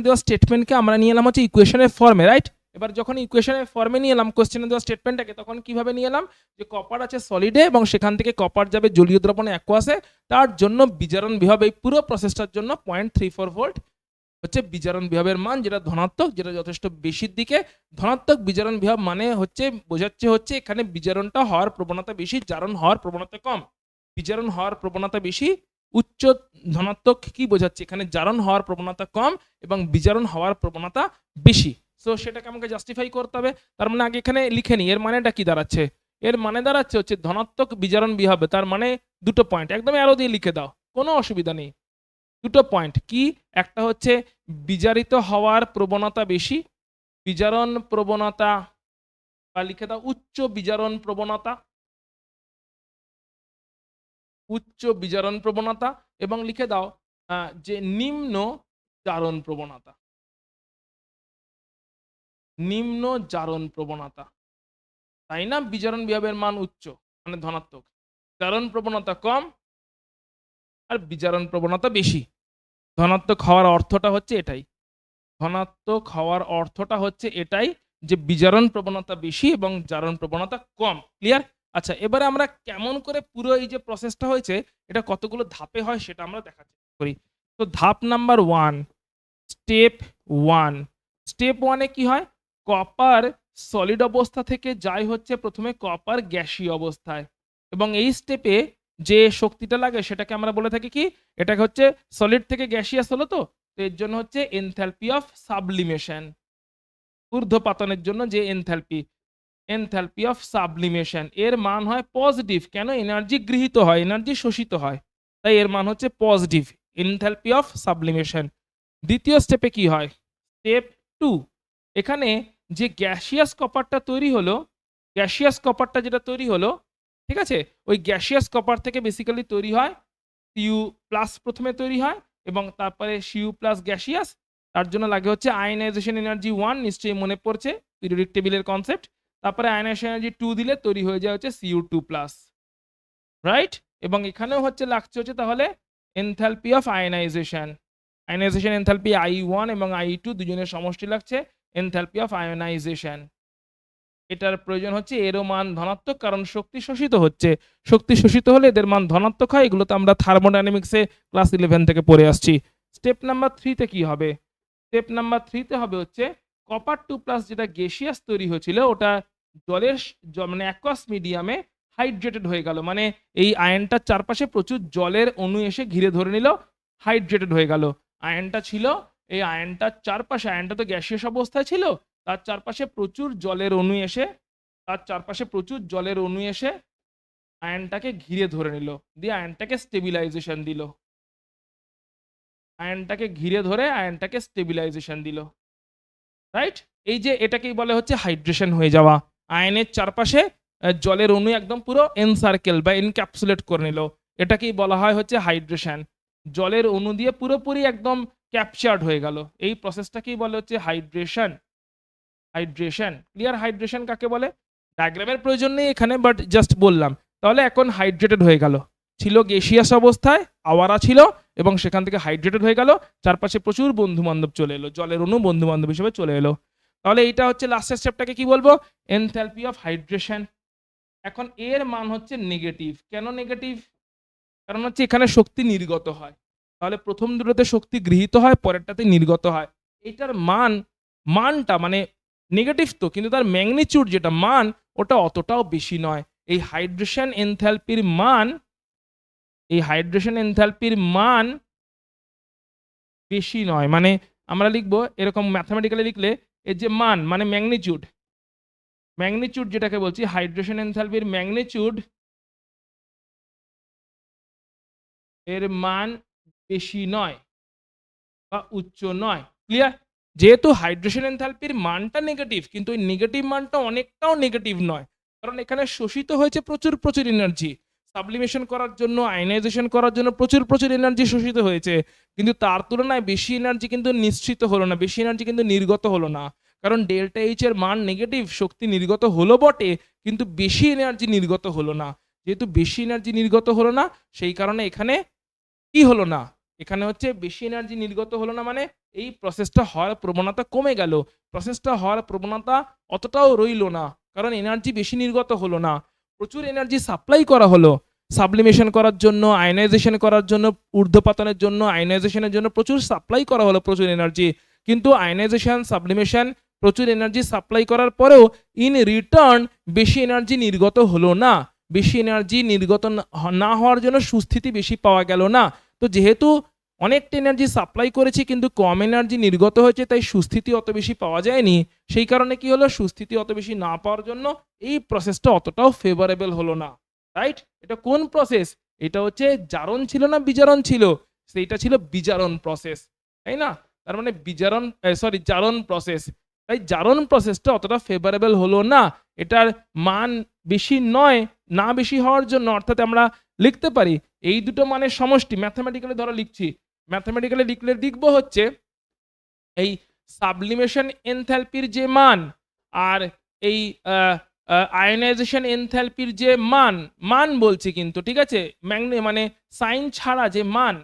দেওয়া স্টেটমেন্টকে আমরা নিয়ে এলাম হচ্ছে ইকুয়েশনের ফর্মে, রাইট? এবার যখন ইকুয়েশনের ফর্মে নিয়ে এলাম কোয়েশ্চেনে দেওয়া স্টেটমেন্টটাকে, তখন কিভাবে নিয়ে এলাম, যে কপার আছে সলিডে এবং সেখান থেকে কপার যাবে জলীয় দ্রবণে অ্যাকুয়াসে, তার জন্য বিজারণ বিভব এই পুরো প্রসেসটার জন্য 0.34 ভোল্ট হচ্ছে বিজারণ বিভবের মান, যেটা ধনাত্মক, যেটা যথেষ্ট বেশির দিকে। ধনাত্মক বিজারণ বিভব মানে হচ্ছে বোঝাচ্ছে হচ্ছে এখানে বিজারণটা হওয়ার প্রবণতা বেশি, জারণ হওয়ার প্রবণতা কম। বিজারণ হওয়ার প্রবণতা বেশি, উচ্চ ধনাত্মক কি বোঝাচ্ছে এখানে, জারণ হওয়ার প্রবণতা কম এবং বিজারণ হওয়ার প্রবণতা বেশি। সো সেটাকে আমাকে জাস্টিফাই করতে হবে। তার মানে আগে এখানে লিখে নিই এর মানেটা কি দাঁড়াচ্ছে। এর মানে দাঁড়াচ্ছে হচ্ছে ধনাত্মক বিজারণ বিভবে, তার মানে দুটো পয়েন্ট একদম অ্যারো দিয়ে লিখে দাও, কোনো অসুবিধা নেই। দুটো পয়েন্ট কি, একটা হচ্ছে বিজারিত হওয়ার প্রবণতা বেশি, বিজারণ প্রবণতা, বা লিখে দাও উচ্চ বিজারণ প্রবণতা, উচ্চ বিজারণ প্রবণতা, এবং লিখে দাও যে নিম্ন জারণ প্রবণতা, নিম্ন জারণ প্রবণতা। তাই না? বিজারণ বিভবের মান উচ্চ মানে ধনাত্মক, জারণ প্রবণতা কম আর বিজারণ প্রবণতা বেশি। ধনাত্মক হওয়ার অর্থটা হচ্ছে এটাই, ধনাত্মক হওয়ার অর্থটা হচ্ছে এটাই যে বিজারণ প্রবণতা বেশি এবং জারণ প্রবণতা কম। ক্লিয়ার? আচ্ছা, এবারে আমরা কেমন করে পুরো এই যে প্রসেসটা হয়েছে এটা কতগুলো ধাপে হয় সেটা আমরা দেখার চেষ্টা করি। তো ধাপ নাম্বার 1, স্টেপ 1। স্টেপ 1 এ কি হয়, কপার সলিড অবস্থা থেকে যায় হচ্ছে প্রথমে কপার গ্যাসীয় অবস্থায়, এবং এই স্টেপে যে শক্তিটা লাগে সেটাকে আমরা বলে থাকি কি, এটাকে হচ্ছে সলিড থেকে গ্যাসিয়াস হলো তো, তো এর জন্য হচ্ছে এনথালপি অফ সাবলিমেশন, ঊর্ধ্বপাতনের জন্য যে এনথালপি, এনথালপি অফ সাবলিমেশন এর মান হয় পজিটিভ। কেন? এনার্জি গৃহীত হয়, এনার্জি শোষিত হয়, তাই এর মান হচ্ছে পজিটিভ, এনথালপি অফ সাবলিমেশন। দ্বিতীয় স্টেপে কি হয়, স্টেপ 2, এখানে যে গ্যাসিয়াস কপারটা তৈরি হলো, গ্যাসিয়াস কপারটা যেটা তৈরি হলো, ঠিক আছে, ওই গ্যাসিয়াস কপার থেকে বেসিক্যালি তৈরি হয় Cu প্লাস, প্রথমে তৈরি হয় এবং তারপরে Cu প্লাস গ্যাসিয়াস, তার জন্য লাগে হচ্ছে আয়নাইজেশন এনার্জি 1, নিশ্চয়ই মনে পড়ছে পিরিয়ডিক টেবিলের কনসেপ্ট। তারপরে আয়নাইজেশন এনার্জি 2 দিলে তৈরি হয়ে যায় হচ্ছে Cu2 প্লাস, রাইট? এবং এখানেও হচ্ছে লাগছে হচ্ছে তাহলে enthalpy of ionisation, ionisation enthalpy I1 এবং I2 দুজনের সমষ্টি লাগছে এনথালপি অফ আয়নাইজেশন। এটার প্রয়োজন হচ্ছে এরও মান ধনাত্মক, কারণ শক্তি শোষিত হচ্ছে, শক্তি শোষিত হলে এদের মান ধনাত্মক হয়। এগুলো তো আমরা থার্মোডাইনামিক্সে ক্লাস 11 থেকে পড়ে আসছি। স্টেপ নাম্বার 3 তে কি হবে, স্টেপ নাম্বার 3 তে হবে হচ্ছে কপার 2+ যেটা গ্যাসিয়াস তৈরি হয়েছিল ওটা জলের মানে অ্যাকুয়াস মিডিয়ামে হাইড্রেটেড হয়ে গেল, মানে এই আয়নটার চারপাশে প্রচুর জলের অণু এসে ঘিরে ধরে নিল, হাইড্রেটেড হয়ে গেল। আয়নটা ছিল, এই আয়নটার চারপাশে, আয়নটা তো গ্যাসিয়াস অবস্থায় ছিল, তার চারপাশে প্রচুর জলের অণু এসে, তার চারপাশে প্রচুর জলের অণু এসে আয়নটাকে ঘিরে ধরে নিল, দিয়ে আয়নটাকে স্টেবিলাইজেশন দিল, আয়নটাকে ঘিরে ধরে আয়নটাকে স্টেবিলাইজেশন দিল, রাইট? এই যে এটাকেই বলে হচ্ছে হাইড্রেশন হয়ে যাওয়া। আয়নের চারপাশে জলের অণু একদম পুরো এনসার্কেল বা এনক্যাপসুলেট করে নিল, এটাকেই বলা হয় হচ্ছে হাইড্রেশন। জলের অণু দিয়ে পুরোপুরি একদম ক্যাপচার্ড হয়ে গেল, এই প্রসেসটাকেই বলে হচ্ছে হাইড্রেশন। Hydration clear? হাইড্রেশন কাকে বলে ডায়াগ্রামের প্রয়োজন নেই এখানে, বাট জাস্ট বললাম। তাহলে এখন হাইড্রেটেড হয়ে গেল, ছিল গ্যাসিয়াস অবস্থায়, আওয়ারা ছিল এবং সেখান থেকে হাইড্রেটেড হয়ে গেল, চারপাশে প্রচুর বন্ধু বান্ধব চলে এলো, জলের অণু বন্ধু বান্ধব হিসেবে চলে এলো। তাহলে এইটা হচ্ছে লাস্টের স্টেপটাকে কি বলবো, এনথালপি অফ হাইড্রেশন। এখন এর মান হচ্ছে নেগেটিভ। কেন নেগেটিভ? কারণ হচ্ছে এখানে শক্তি নির্গত হয়, তাহলে প্রথম দুটোতে শক্তি গৃহীত হয়, পরেরটাতে নির্গত হয়। এটার মানটা মানে নেগেটিভ তো, কিন্তু তার ম্যাগনিচিউড যেটা মান ওটা অতটাও বেশি নয়। এই হাইড্রেশন এনথালপির মান, এই হাইড্রেশন এনথালপির মান বেশি নয়, মানে আমরা লিখবো এরকম ম্যাথমেটিক্যালি লিখলে, এর যে মান মানে ম্যাগনিচিউড, ম্যাগনিচিউড যেটাকে বলছি হাইড্রেশন এনথালপির ম্যাগনিচিউড এর মান বেশি নয় বা উচ্চ নয়। ক্লিয়ার? যেহেতু হাইড্রেশন এনথালপির মানটা নেগেটিভ, কিন্তু ওই নেগেটিভ মানটা অনেকটাও নেগেটিভ নয়। কারণ এখানে শোষিত হয়েছে প্রচুর এনার্জি। সাবলিমেশন করার জন্য, আয়নাইজেশন করার জন্য প্রচুর এনার্জি শোষিত হয়েছে। কিন্তু তার তুলনায় বেশি এনার্জি কিন্তু নিঃসৃত হলো না, বেশি এনার্জি কিন্তু নির্গত হলো না। কারণ ডেল্টা এইচ এর মান নেগেটিভ, শক্তি নির্গত হলো বটে, কিন্তু বেশি এনার্জি নির্গত হলো না। যেহেতু বেশি এনার্জি নির্গত হলো না, সেই কারণে এখানে কি হলো না? এখানে হচ্ছে বেশি এনার্জি নির্গত হলো না, মানে এই প্রসেসটা হওয়ার প্রবণতা কমে গেল। প্রসেসটা হওয়ার প্রবণতা অতটাও রইল না। কারণ এনার্জি বেশি নির্গত হলো না। প্রচুর এনার্জি সাপ্লাই করা হলো। সাবলিমেশন করার জন্য, আয়নাইজেশন করার জন্য, ঊর্ধ্বপাতনের জন্য, আয়নাইজেশনের জন্য প্রচুর সাপ্লাই করা হলো প্রচুর এনার্জি। কিন্তু আয়নাইজেশন, সাবলিমেশন প্রচুর এনার্জি সাপ্লাই করার পরেও ইন রিটার্ন বেশি এনার্জি নির্গত হলো না। বেশি এনার্জি নির্গত না হওয়ার জন্য সুস্থিতি বেশি পাওয়া গেল না। তো যেহেতু অনেকটা এনার্জি সাপ্লাই করেছি কিন্তু কম এনার্জি নির্গত হয়েছে, তাই সুস্থিতি অত বেশি পাওয়া যায়নি। সেই কারণে কি হলো, সুস্থিতি অত বেশি না পাওয়ার জন্য এই প্রসেসটা অতটাও ফেভারেবল হলো না। রাইট? এটা কোন প্রসেস? এটা হচ্ছে জারণ ছিল না বিজারণ ছিল? সেইটা ছিল বিজারণ প্রসেস। তাই না? তার মানে বিজারণ, সরি, জারণ প্রসেস। তাই জারণ প্রসেসটা অতটা ফেভারেবল হলো না। এটার মান বেশি নয়, না বেশি হওয়ার জন্য, অর্থাৎ আমরা লিখতে পারি এই দুটো মানের সমষ্টি। ম্যাথমেটিক্যালি ধরো লিখছি, ম্যাথমেটিক্যালি লিখলে লিখব হচ্ছে এই সাবলিমেশন এনথ্যালপির যে মান আর এই আয়নাইজেশন এনথ্যালপির যে মান, মান বলছি কিন্তু, ঠিক আছে, মানে সাইন ছাড়া যে মান,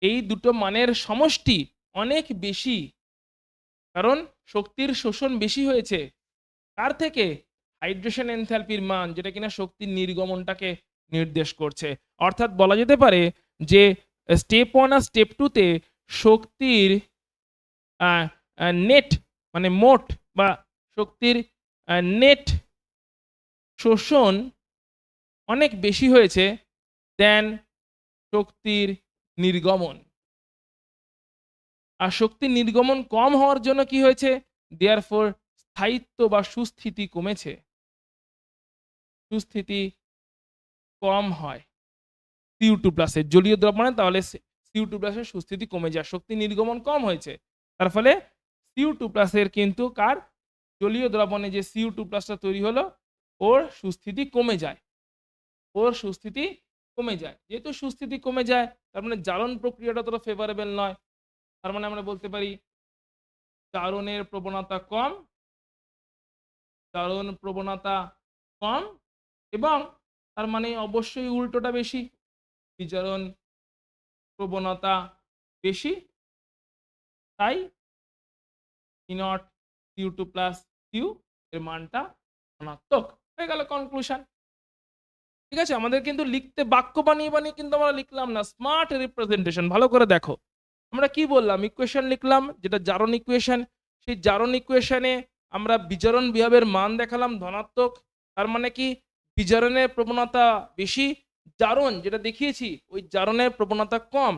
এই দুটো মানের সমষ্টি অনেক বেশি। কারণ শক্তির শোষণ বেশি হয়েছে কার থেকে? হাইড্রেশন এনথ্যালপির মান, যেটা কিনা শক্তির নির্গমনটাকে নির্দেশ করছে। অর্থাৎ বলা যেতে পারে যে স্টেপ 1 আর স্টেপ 2 তে শক্তির নেট, মানে মোট বা শক্তির নেট শোষণ অনেক বেশি হয়েছে দেন শক্তির নির্গমন। আর শক্তির নির্গমন কম হওয়ার জন্য কি হয়েছে? দেয়ারফর স্থায়িত্ব বা সুস্থিতি কমেছে। সুস্থিতি কম হয় CO2 প্লাসের জলীয় দ্রবণে, তাহলে CO2 প্লাসের সুস্থিতি কমে যায়। শক্তি নির্গমন কম হয়েছে, তার ফলে CO2 প্লাসের কিন্তু কার জলীয় দ্রবণে যে CO2 প্লাসটা তৈরি হলো, ওর সুস্থিতি কমে যায়। ওর সুস্থিতি কমে যায়। যেহেতু সুস্থিতি কমে যায়, তার মানে জারণ প্রক্রিয়াটা ততটা ফেভারেবল নয়। তার মানে আমরা বলতে পারি জারণের প্রবণতা কম, জারণ প্রবণতা কম, এবং তার মানে অবশ্যই উল্টোটা বেশি, বিজারণ প্রবণতা বেশি। তাই ই নট CO2 প্লাস কিউ এর মানটা ধনাত্মক হয়ে গেল। কনক্লুশন। ঠিক আছে, আমাদের কিন্তু লিখতে বাক্য বানিয়ে কিন্তু আমরা লিখলাম না, স্মার্ট রিপ্রেজেন্টেশন। ভালো করে দেখো, আমরা কি বললাম, ইকুয়েশন লিখলাম যেটা জারণ ইকুয়েশন। সেই জারণ ইকুয়েশনে আমরা বিজারণ বিভবের মান দেখালাম ধনাত্মক, তার মানে কি বিজারণের প্রবণতা বেশি, জারণ যেটা দেখিয়েছি ওই জারণের প্রবণতা কম।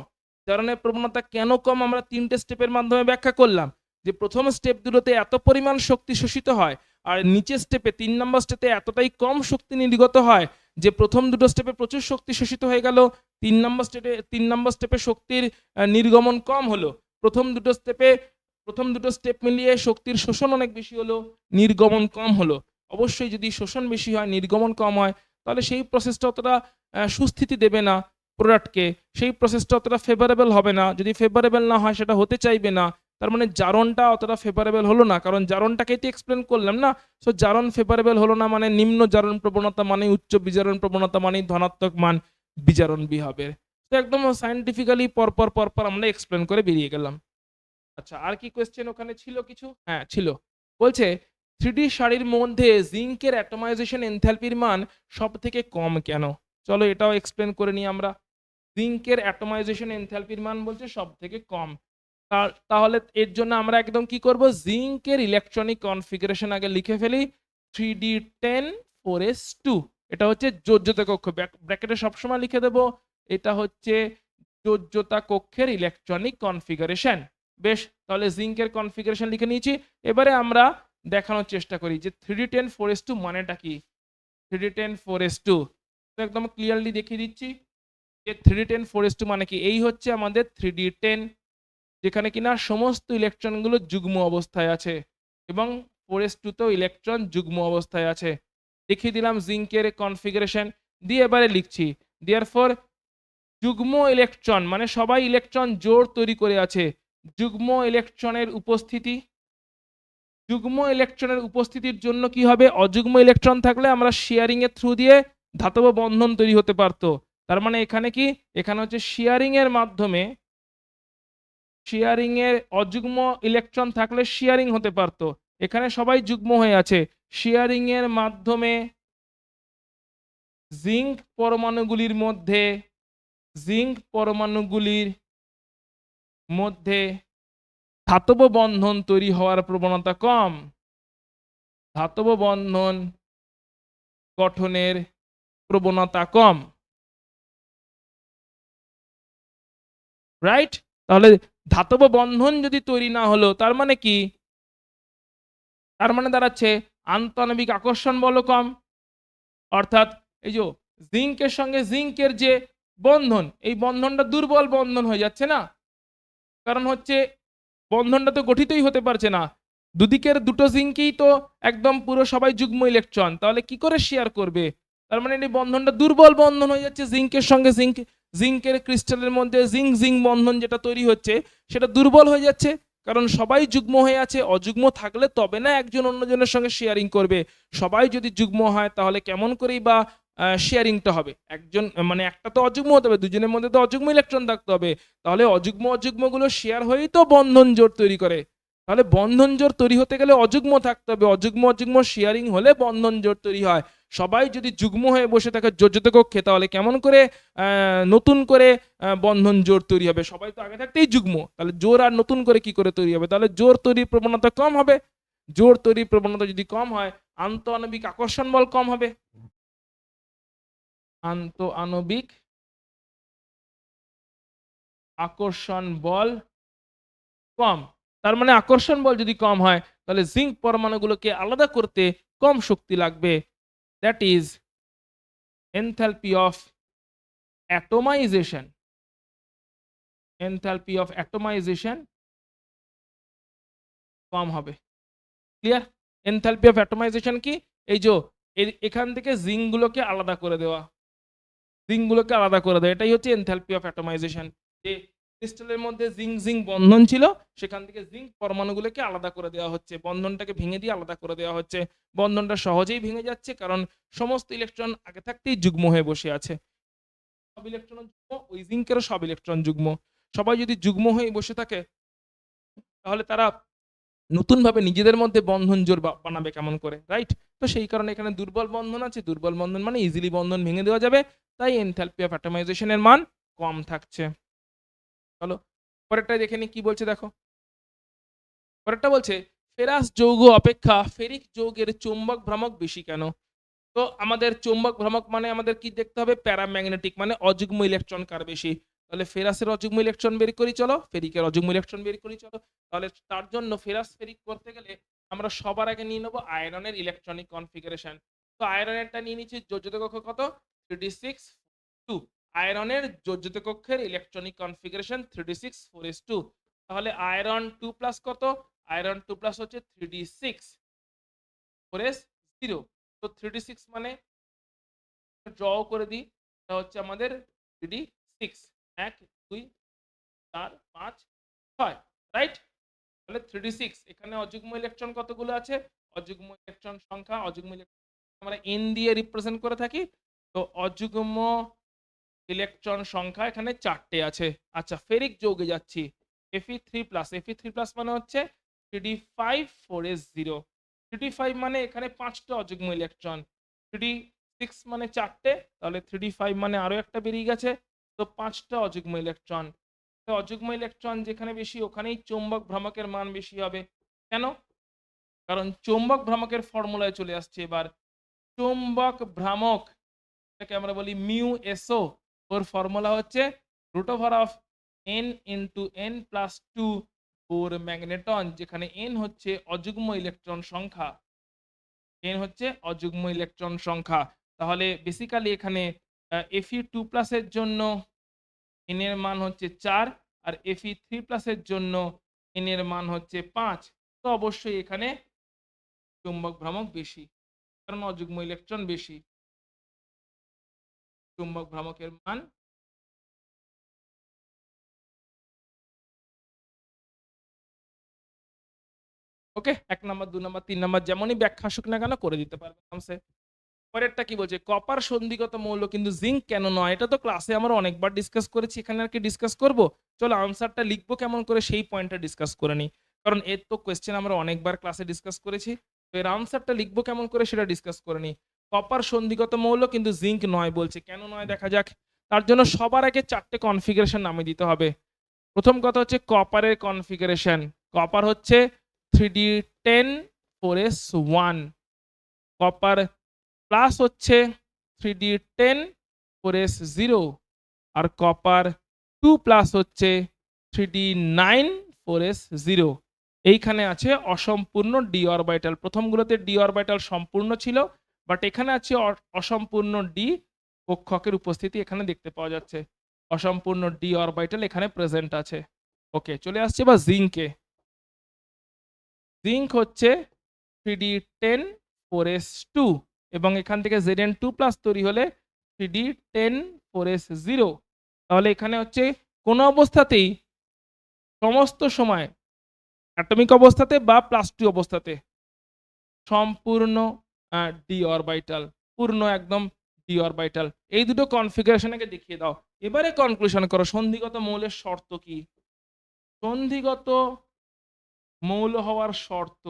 জারণের প্রবণতা কেন কম আমরা 3টে স্টেপের মাধ্যমে ব্যাখ্যা করলাম। যে প্রথম স্টেপ দুটোতে এত পরিমাণ শক্তি শোষিত হয়, আর নিচের স্টেপে 3 নম্বর স্টেপে এতটাই কম শক্তি নির্গত হয় যে প্রথম দুটো স্টেপে প্রচুর শক্তি শোষিত হয়ে গেল, 3 নম্বর স্টেপে শক্তির নির্গমন কম হলো। প্রথম দুটো স্টেপ মিলিয়ে শক্তির শোষণ অনেক বেশি হলো, নির্গমন কম হলো। অবশ্যই যদি শোষণ বেশি হয়, নির্গমন কম হয়, তাহলে সেই প্রসেসটা অতটা সুস্থিতি দেবে না প্রোডাক্টকে, সেই প্রসেসটা অতটা ফেভারেবল হবে না। যদি ফেভারেবল না হয়, সেটা হতে চাইবে না। তার মানে জারণটা অতটা ফেভারেবল হলো না, কারণ জারণটাকেই তো এক্সপ্লেন করলাম না। সো জারণ ফেভারেবল হলো না, মানে নিম্ন জারণ প্রবণতা মানে উচ্চ বিজারণ প্রবণতা মানে ধনাত্মক মান বিজারণ বিভবের। তো একদম সায়েন্টিফিক্যালি পরপর আমরা এক্সপ্লেন করে বেরিয়ে গেলাম। আচ্ছা, আর কি কোয়েশ্চেন ওখানে ছিল কিছু? হ্যাঁ ছিল। বলছে 3D সারির মধ্যে জিঙ্কের অ্যাটমাইজেশন এনথালপির মান সবথেকে কম কেন? চলো এটাও এক্সপ্লেন করে নিই আমরা। জিঙ্কের অ্যাটমাইজেশন এনথালপির মান বলছে সবথেকে কম। তাহলে এর জন্য আমরা একদম কি করব, জিঙ্কের ইলেকট্রনিক কনফিগারেশন আগে লিখে ফেলি 3D10 4s2। এটা হচ্ছে যোজ্যতা কক্ষ, ব্র্যাকেটে সবসময় লিখে দেব এটা হচ্ছে যোজ্যতা কক্ষের ইলেকট্রনিক কনফিগারেশন। বেশ, তাহলে জিঙ্কের কনফিগারেশন লিখে নিয়েছি। এবারে আমরা দেখানোর চেষ্টা করি যে 3D10 4s2 মানেটা কি। 3D10 4s2 তো একদম ক্লিয়ারলি দেখিয়ে দিচ্ছি। যে 3d10 4s2 মানে কি, এই হচ্ছে আমাদের 3d10, যেখানে কিনা সমস্ত ইলেকট্রনগুলো যুগ্ম অবস্থায় আছে এবং 4s2 তেও ইলেকট্রন যুগ্ম অবস্থায় আছে। দেখিয়ে দিলাম জিঙ্কের কনফিগারেশন দিয়ে, এবারে লিখছি দেয়ারফর যুগ্ম ইলেকট্রন মানে সবাই ইলেকট্রন জোড় তৈরি করে আছে। যুগ্ম ইলেকট্রনের উপস্থিতি, যুগ্ম ইলেকট্রনের উপস্থিতির জন্য কি হবে, অযুগ্ম ইলেকট্রন থাকলে আমরা শেয়ারিং এর থ্রু দিয়ে ধাতব বন্ধন তৈরি হতে পারতো। তার মানে এখানে কি, এখানে হচ্ছে শেয়ারিং এর মাধ্যমে, শেয়ারিং এর অযুগ্ম ইলেকট্রন থাকলে শেয়ারিং হতে পারতো। এখানে সবাই যুগ্ম হয়ে আছে, শেয়ারিং এর মাধ্যমে জিঙ্ক পরমাণুগুলির মধ্যে, জিঙ্ক পরমাণুগুলির মধ্যে ধাতব বন্ধন তৈরি হওয়ার প্রবণতা কম, ধাতব বন্ধন গঠনের প্রবণতা কম, রাইট? তাহলে ধাতব বন্ধন যদি তৈরি না হলো তার মানে কি, তার মানে দাঁড়াচ্ছে আন্তঃআণবিক আকর্ষণ বল কম। অর্থাৎ এই যে জিঙ্কের সঙ্গে জিঙ্কের যে বন্ধন, এই বন্ধনটা দুর্বল বন্ধন হয়ে যাচ্ছে না, কারণ হচ্ছে বন্ধনটা তো গঠিতই হতে পারছে না। দুদিকের দুটো জিঙ্কই তো একদম পুরো সবাই যুগ্ম ইলেকট্রন, তাহলে কি করে শেয়ার করবে? তার মানে এই বন্ধনটা দুর্বল বন্ধন হয়ে যাচ্ছে, জিঙ্কের সঙ্গে জিঙ্ক, জিঙ্কের ক্রিস্টালের মধ্যে জিঙ্ক জিঙ্ক বন্ধন যেটা তৈরি হচ্ছে সেটা দুর্বল হয়ে যাচ্ছে, কারণ সবাই যুগ্ম হয়ে আছে। অযুগ্ম থাকলে তবে না একজন অন্যজনের সঙ্গে শেয়ারিং করবে। সবাই যদি যুগ্ম হয় তাহলে কেমন করেই বা শেয়ারিংটা হবে? একজন মানে একটা তো অযুগ্ম হতে হবে, দুজনের মধ্যে তো অযুগ্ম ইলেকট্রন থাকতে হবে। তাহলে অযুগ্ম অযুগ্মগুলো শেয়ার হয়েই তো বন্ধন জোড় তৈরি করে। তাহলে বন্ধন জোড় তৈরি হতে গেলে অযুগ্ম থাকতে হবে, অযুগ্ম অযুগ্ম শেয়ারিং হলে বন্ধন জোড় তৈরি হয়। সবাই যদি যুগ্ম হয়ে বসে থাকে যোজ্যতা কক্ষে, তাহলে কেমন করে নতুন করে বন্ধন জোড় তৈরি হবে? সবাই তো আগে থাকতেই যুগ্ম, তাহলে জোড় আর নতুন করে কি করে তৈরি হবে? তাহলে জোড় তৈরির প্রবণতা কম হবে। জোড় তৈরির প্রবণতা যদি কম হয়, আন্তঃআণবিক আকর্ষণ বল কম হবে। আন্তঃআণবিক আকর্ষণ বল কম, তার মানে আকর্ষণ বল যদি কম হয় তাহলে জিঙ্ক পরমাণুগুলোকে আলাদা করতে কম শক্তি লাগবে। That is enthalpy of atomisation, enthalpy of atomisation কম হবে। ক্লিয়ার? এনথালপি অফ অ্যাটমাইজেশন কি, এই যে এখান থেকে জিঙ্কগুলোকে আলাদা করে দেওয়া, জিঙ্কগুলোকে আলাদা করে দেওয়া, এটাই হচ্ছে এনথালপি অফ অ্যাটমাইজেশন। যে ক্রিস্টালের মধ্যে জিঙ্ক জিঙ্ক বন্ধন ছিল, সেখান থেকে জিঙ্ক পরমাণুগুলোকে আলাদা করে দেওয়া হচ্ছে, বন্ধনটাকে ভেঙে দিয়ে আলাদা করে দেওয়া হচ্ছে। বন্ধনটা সহজেই ভেঙে যাচ্ছে, কারণ সমস্ত ইলেকট্রন আগে থাকতেই যুগ্ম হয়ে বসে আছে। সব ইলেকট্রন যুগ্ম, ওই জিঙ্কেরও সব ইলেকট্রন যুগ্ম। সবাই যদি যুগ্ম হয়ে বসে থাকে তাহলে তারা নতুন ভাবে নিজেদের মধ্যে বন্ধন জোড় বানাবে কেমন করে, রাইট? তো সেই কারণে এখানে দুর্বল বন্ধন আছে, দুর্বল বন্ধন মানে ইজিলি বন্ধন ভেঙে দেওয়া যাবে, তাই এনথালপি অফ অ্যাটমাইজেশনের মান কম থাকছে। চলো পরেরটা দেখে নি কি বলছে, দেখো পরেরটা বলছে ফেরাস যৌগ অপেক্ষা ফেরিক যৌগের চৌম্বক ভ্রামক বেশি কেন? তো আমাদের চৌম্বক ভ্রামক মানে আমাদের কি দেখতে হবে, প্যারাম্যাগনেটিক মানে অযুগ্ম ইলেকট্রন কার বেশি। তাহলে ফেরাসের অযুগ্ম ইলেকট্রন বের করি চলো, ফেরিকের অযুগ্ম ইলেকট্রন বের করি চলো। তাহলে তার জন্য ফেরাস ফেরিক করতে গেলে আমরা সবার আগে নিয়ে নেবো আয়রনের ইলেকট্রনিক কনফিগারেশন। তো আয়রনেরটা নিয়ে নিচ্ছি, যোজ্যতা কক্ষ কত, 3d6 2। আয়রনের যোজ্যতা কক্ষের ইলেকট্রনিক কনফিগারেশন 3d6 4s2। তাহলে আয়রন 2+ কত, আয়রন 2+ হচ্ছে 3d6 4s0। তো 3d6 মানে ড্র করে দিই, এটা হচ্ছে আমাদের 3d6, 1 2 4 5 6, রাইট? তাহলে 3d6 এখানে অযুগ্ম ইলেকট্রন কতগুলো আছে, অযুগ্ম ইলেকট্রন সংখ্যা, অযুগ্ম ইলেকট্রন আমরা n দিয়ে রিপ্রেজেন্ট করে থাকি। তো অযুগ্ম ইলেকট্রন সংখ্যা এখানে 4টে আছে। আচ্ছা ফেরিক যৌগে যাচ্ছি, Fe3+, Fe3+ মানে হচ্ছে 3d5 4s0। 3d5 মানে এখানে 5টা অযুগ্ম ইলেকট্রন, 3d6 মানে 4টে, তাহলে 3d5 মানে আরো একটা বেরিয়ে গেছে, তো 5টা অযুগ্ম ইলেকট্রন। তো অযুগ্ম ইলেকট্রন যেখানে বেশি ওখানেই চৌম্বক ভ্রামকের মান বেশি হবে। কেন? কারণ চৌম্বক ভ্রামকের ফর্মুলায় চলে আসছে এবার। চৌম্বক ভ্রামক এটাকে আমরা বলি মিউ এসও, ওর ফর্মুলা হচ্ছে √n × n+2 4 ম্যাগনেটন, যেখানে n হচ্ছে অযুগ্ম ইলেকট্রন সংখ্যা, n হচ্ছে অযুগ্ম ইলেকট্রন সংখ্যা। তাহলে বেসিক্যালি এখানে Fe2+ এর জন্য এন এর মান হচ্ছে 4 আর Fe3+ এর জন্য এন এর মান হচ্ছে 5। তো অবশ্যই এখানে চুম্বক ভ্রামক বেশি, কারণ অযুগ্ম ইলেকট্রন বেশি। চুম্বক ভ্রামকের মান ওকে 1 নাম্বার 2 নাম্বার 3 নাম্বার যেমনই ব্যাখ্যা আসুক না কেন করে দিতে পারবে আরামসে। পরেরটা কি বলছে, কপার সন্ধিগত মৌল কিন্তু জিঙ্ক কেন নয়? এটা তো ক্লাসে আমরা অনেকবার ডিসকাস করেছি, এখানে আর কি ডিসকাস করব? চলো আনসারটা লিখবো কেমন করে সেই পয়েন্টটা ডিসকাস করে নিই, কারণ এর তো কোয়েশ্চেন আমরা অনেকবার ক্লাসে ডিসকাস করেছি। তো এর আনসারটা লিখবো কেমন করে সেটা ডিসকাস করে নিই। কপার সন্ধিগত মৌল কিন্তু জিঙ্ক নয় বলছে, কেন নয় দেখা যাক। তার জন্য সবার আগে 4টে কনফিগারেশন নামিয়ে দিতে হবে। প্রথম কথা হচ্ছে কপারের কনফিগারেশন। কপার হচ্ছে 3d10 4s1, কপার প্লাস হচ্ছে 3d10 4s0, আর কপার 2 প্লাস হচ্ছে 3d9 4s0। এইখানে আছে অসম্পূর্ণ ডি অরবিটাল। প্রথমগুলোতে ডি অরবিটাল সম্পূর্ণ ছিল, বাট এখানে আছে অসম্পূর্ণ ডি কক্ষকের উপস্থিতি এখানে দেখতে পাওয়া যাচ্ছে। অসম্পূর্ণ ডি অরবিটাল এখানে প্রেজেন্ট আছে। ওকে, চলে আসছে বা জিঙ্কে। জিঙ্ক হচ্ছে 3d10 4s2, এবং এখান থেকে Zn2+ তৈরি হলে 3d10 4s0। তাহলে এখানে হচ্ছে কোনো অবস্থাতেই, সমস্ত সময়, অ্যাটমিক অবস্থাতে বা +2 অবস্থাতে সম্পূর্ণ ডি অরবিটাল, পূর্ণ একদম ডি অরবিটাল। এই দুটো কনফিগারেশনকে দেখিয়ে দাও। এবারে কনক্লুশন করো সন্ধিগত মৌলের শর্ত কি। সন্ধিগত মৌল হওয়ার শর্ত,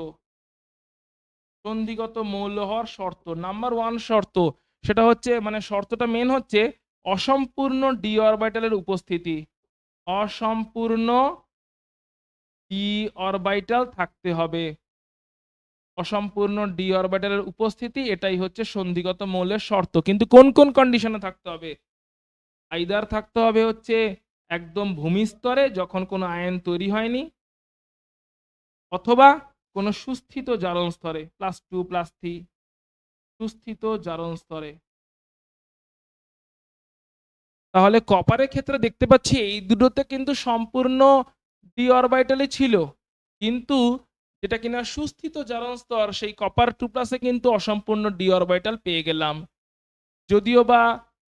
সন্ধিগত মৌল হওয়ার শর্ত নাম্বার 1 শর্ত, সেটা হচ্ছে মানে শর্তটা মেন হচ্ছে অসম্পূর্ণ ডি অরবিটালের উপস্থিতি। অসম্পূর্ণ ডি অরবিটাল থাকতে হবে। অসম্পূর্ণ ডি অরবিটালের উপস্থিতি, এটাই হচ্ছে সন্ধিগত মৌলের শর্ত। কিন্তু কোন কোন কন্ডিশনে থাকতে হবে? আইদার থাকতে হবে হচ্ছে একদম ভূমিস্তরে যখন কোনো আয়ন তৈরি হয়নি, অথবা কোনো সুস্থিত জারণ স্তরে +2 +3 সুস্থিত জারণ স্তরে। তাহলে কপারের ক্ষেত্রে দেখতে পাচ্ছি এই দুটোতে কিন্তু সম্পূর্ণ ডি অরবিটালই ছিল, কিন্তু যেটা কিনা সুস্থিত জারণ স্তর সেই কপার 2+ এ কিন্তু অসম্পূর্ণ ডি অরবিটাল পেয়ে গেলাম। যদিও বা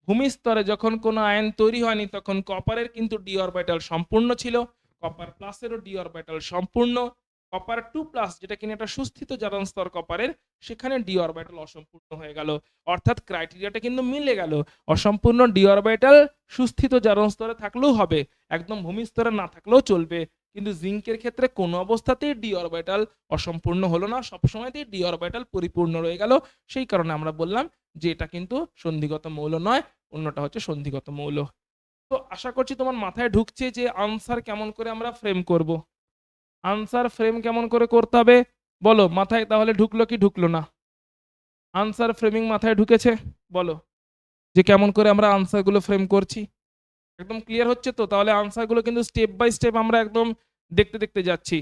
ভূমি স্তরে যখন কোনো আয়ন তৈরি হয়নি তখন কপারের কিন্তু ডি অরবিটাল সম্পূর্ণ ছিল, কপার প্লাসেরও ডি অরবিটাল সম্পূর্ণ, কপার 2+ যেটা কিনা একটা সুস্থিত জারণ স্তর কপারের, সেখানে ডি অরবিটাল অসম্পূর্ণ হয়ে গেল। অর্থাৎ ক্রাইটেরিয়াটা কিন্তু মিলে গেল। অসম্পূর্ণ ডি অরবিটাল সুস্থিত জারণ স্তরে থাকলেও হবে, একদম ভূমি স্তরে না থাকলেও চলবে। কিন্তু জিঙ্কের ক্ষেত্রে কোনো অবস্থাতেই ডি অরবিটাল অসম্পূর্ণ হলো না, সবসময়তেই ডি অরবিটাল পরিপূর্ণ রয়ে গেল। সেই কারণে আমরা বললাম যে এটা কিন্তু সন্ধিগত মৌল নয়, অন্যটা হচ্ছে সন্ধিগত মৌল। তো আশা করছি তোমার মাথায় ঢুকছে যে আনসার কেমন করে আমরা ফ্রেম করব। আনসার ফ্রেম কেমন করে করতে হবে বলো, মাথায় তাহলে ঢুকলো কি ঢুকলো না? আনসার ফ্রেমিং মাথায় ঢুকেছে? বলো যে কেমন করে আমরা আনসারগুলো ফ্রেম করছি। একদম ক্লিয়ার হচ্ছে তো? তাহলে আনসারগুলো কিন্তু স্টেপ বাই স্টেপ আমরা একদম দেখতে দেখতে যাচ্ছি,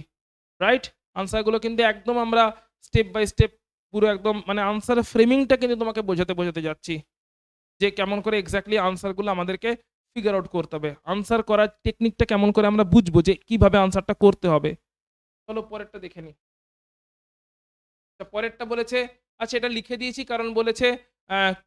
রাইট? আনসারগুলো কিন্তু একদম আমরা স্টেপ বাই স্টেপ পুরো একদম মানে আনসার ফ্রেমিংটা কিন্তু তোমাকে বোঝাতে বোঝাতে যাচ্ছি যে কেমন করে এক্স্যাক্টলি আনসারগুলো আমাদেরকে ফিগার আউট করতে হবে। আনসার করার টেকনিকটা কেমন করে আমরা বুঝবো যে কিভাবে আনসারটা করতে হবে। চলো পরেরটা দেখে নিই। পরেরটা বলেছে, আচ্ছা এটা লিখে দিয়েছি কারণ বলেছে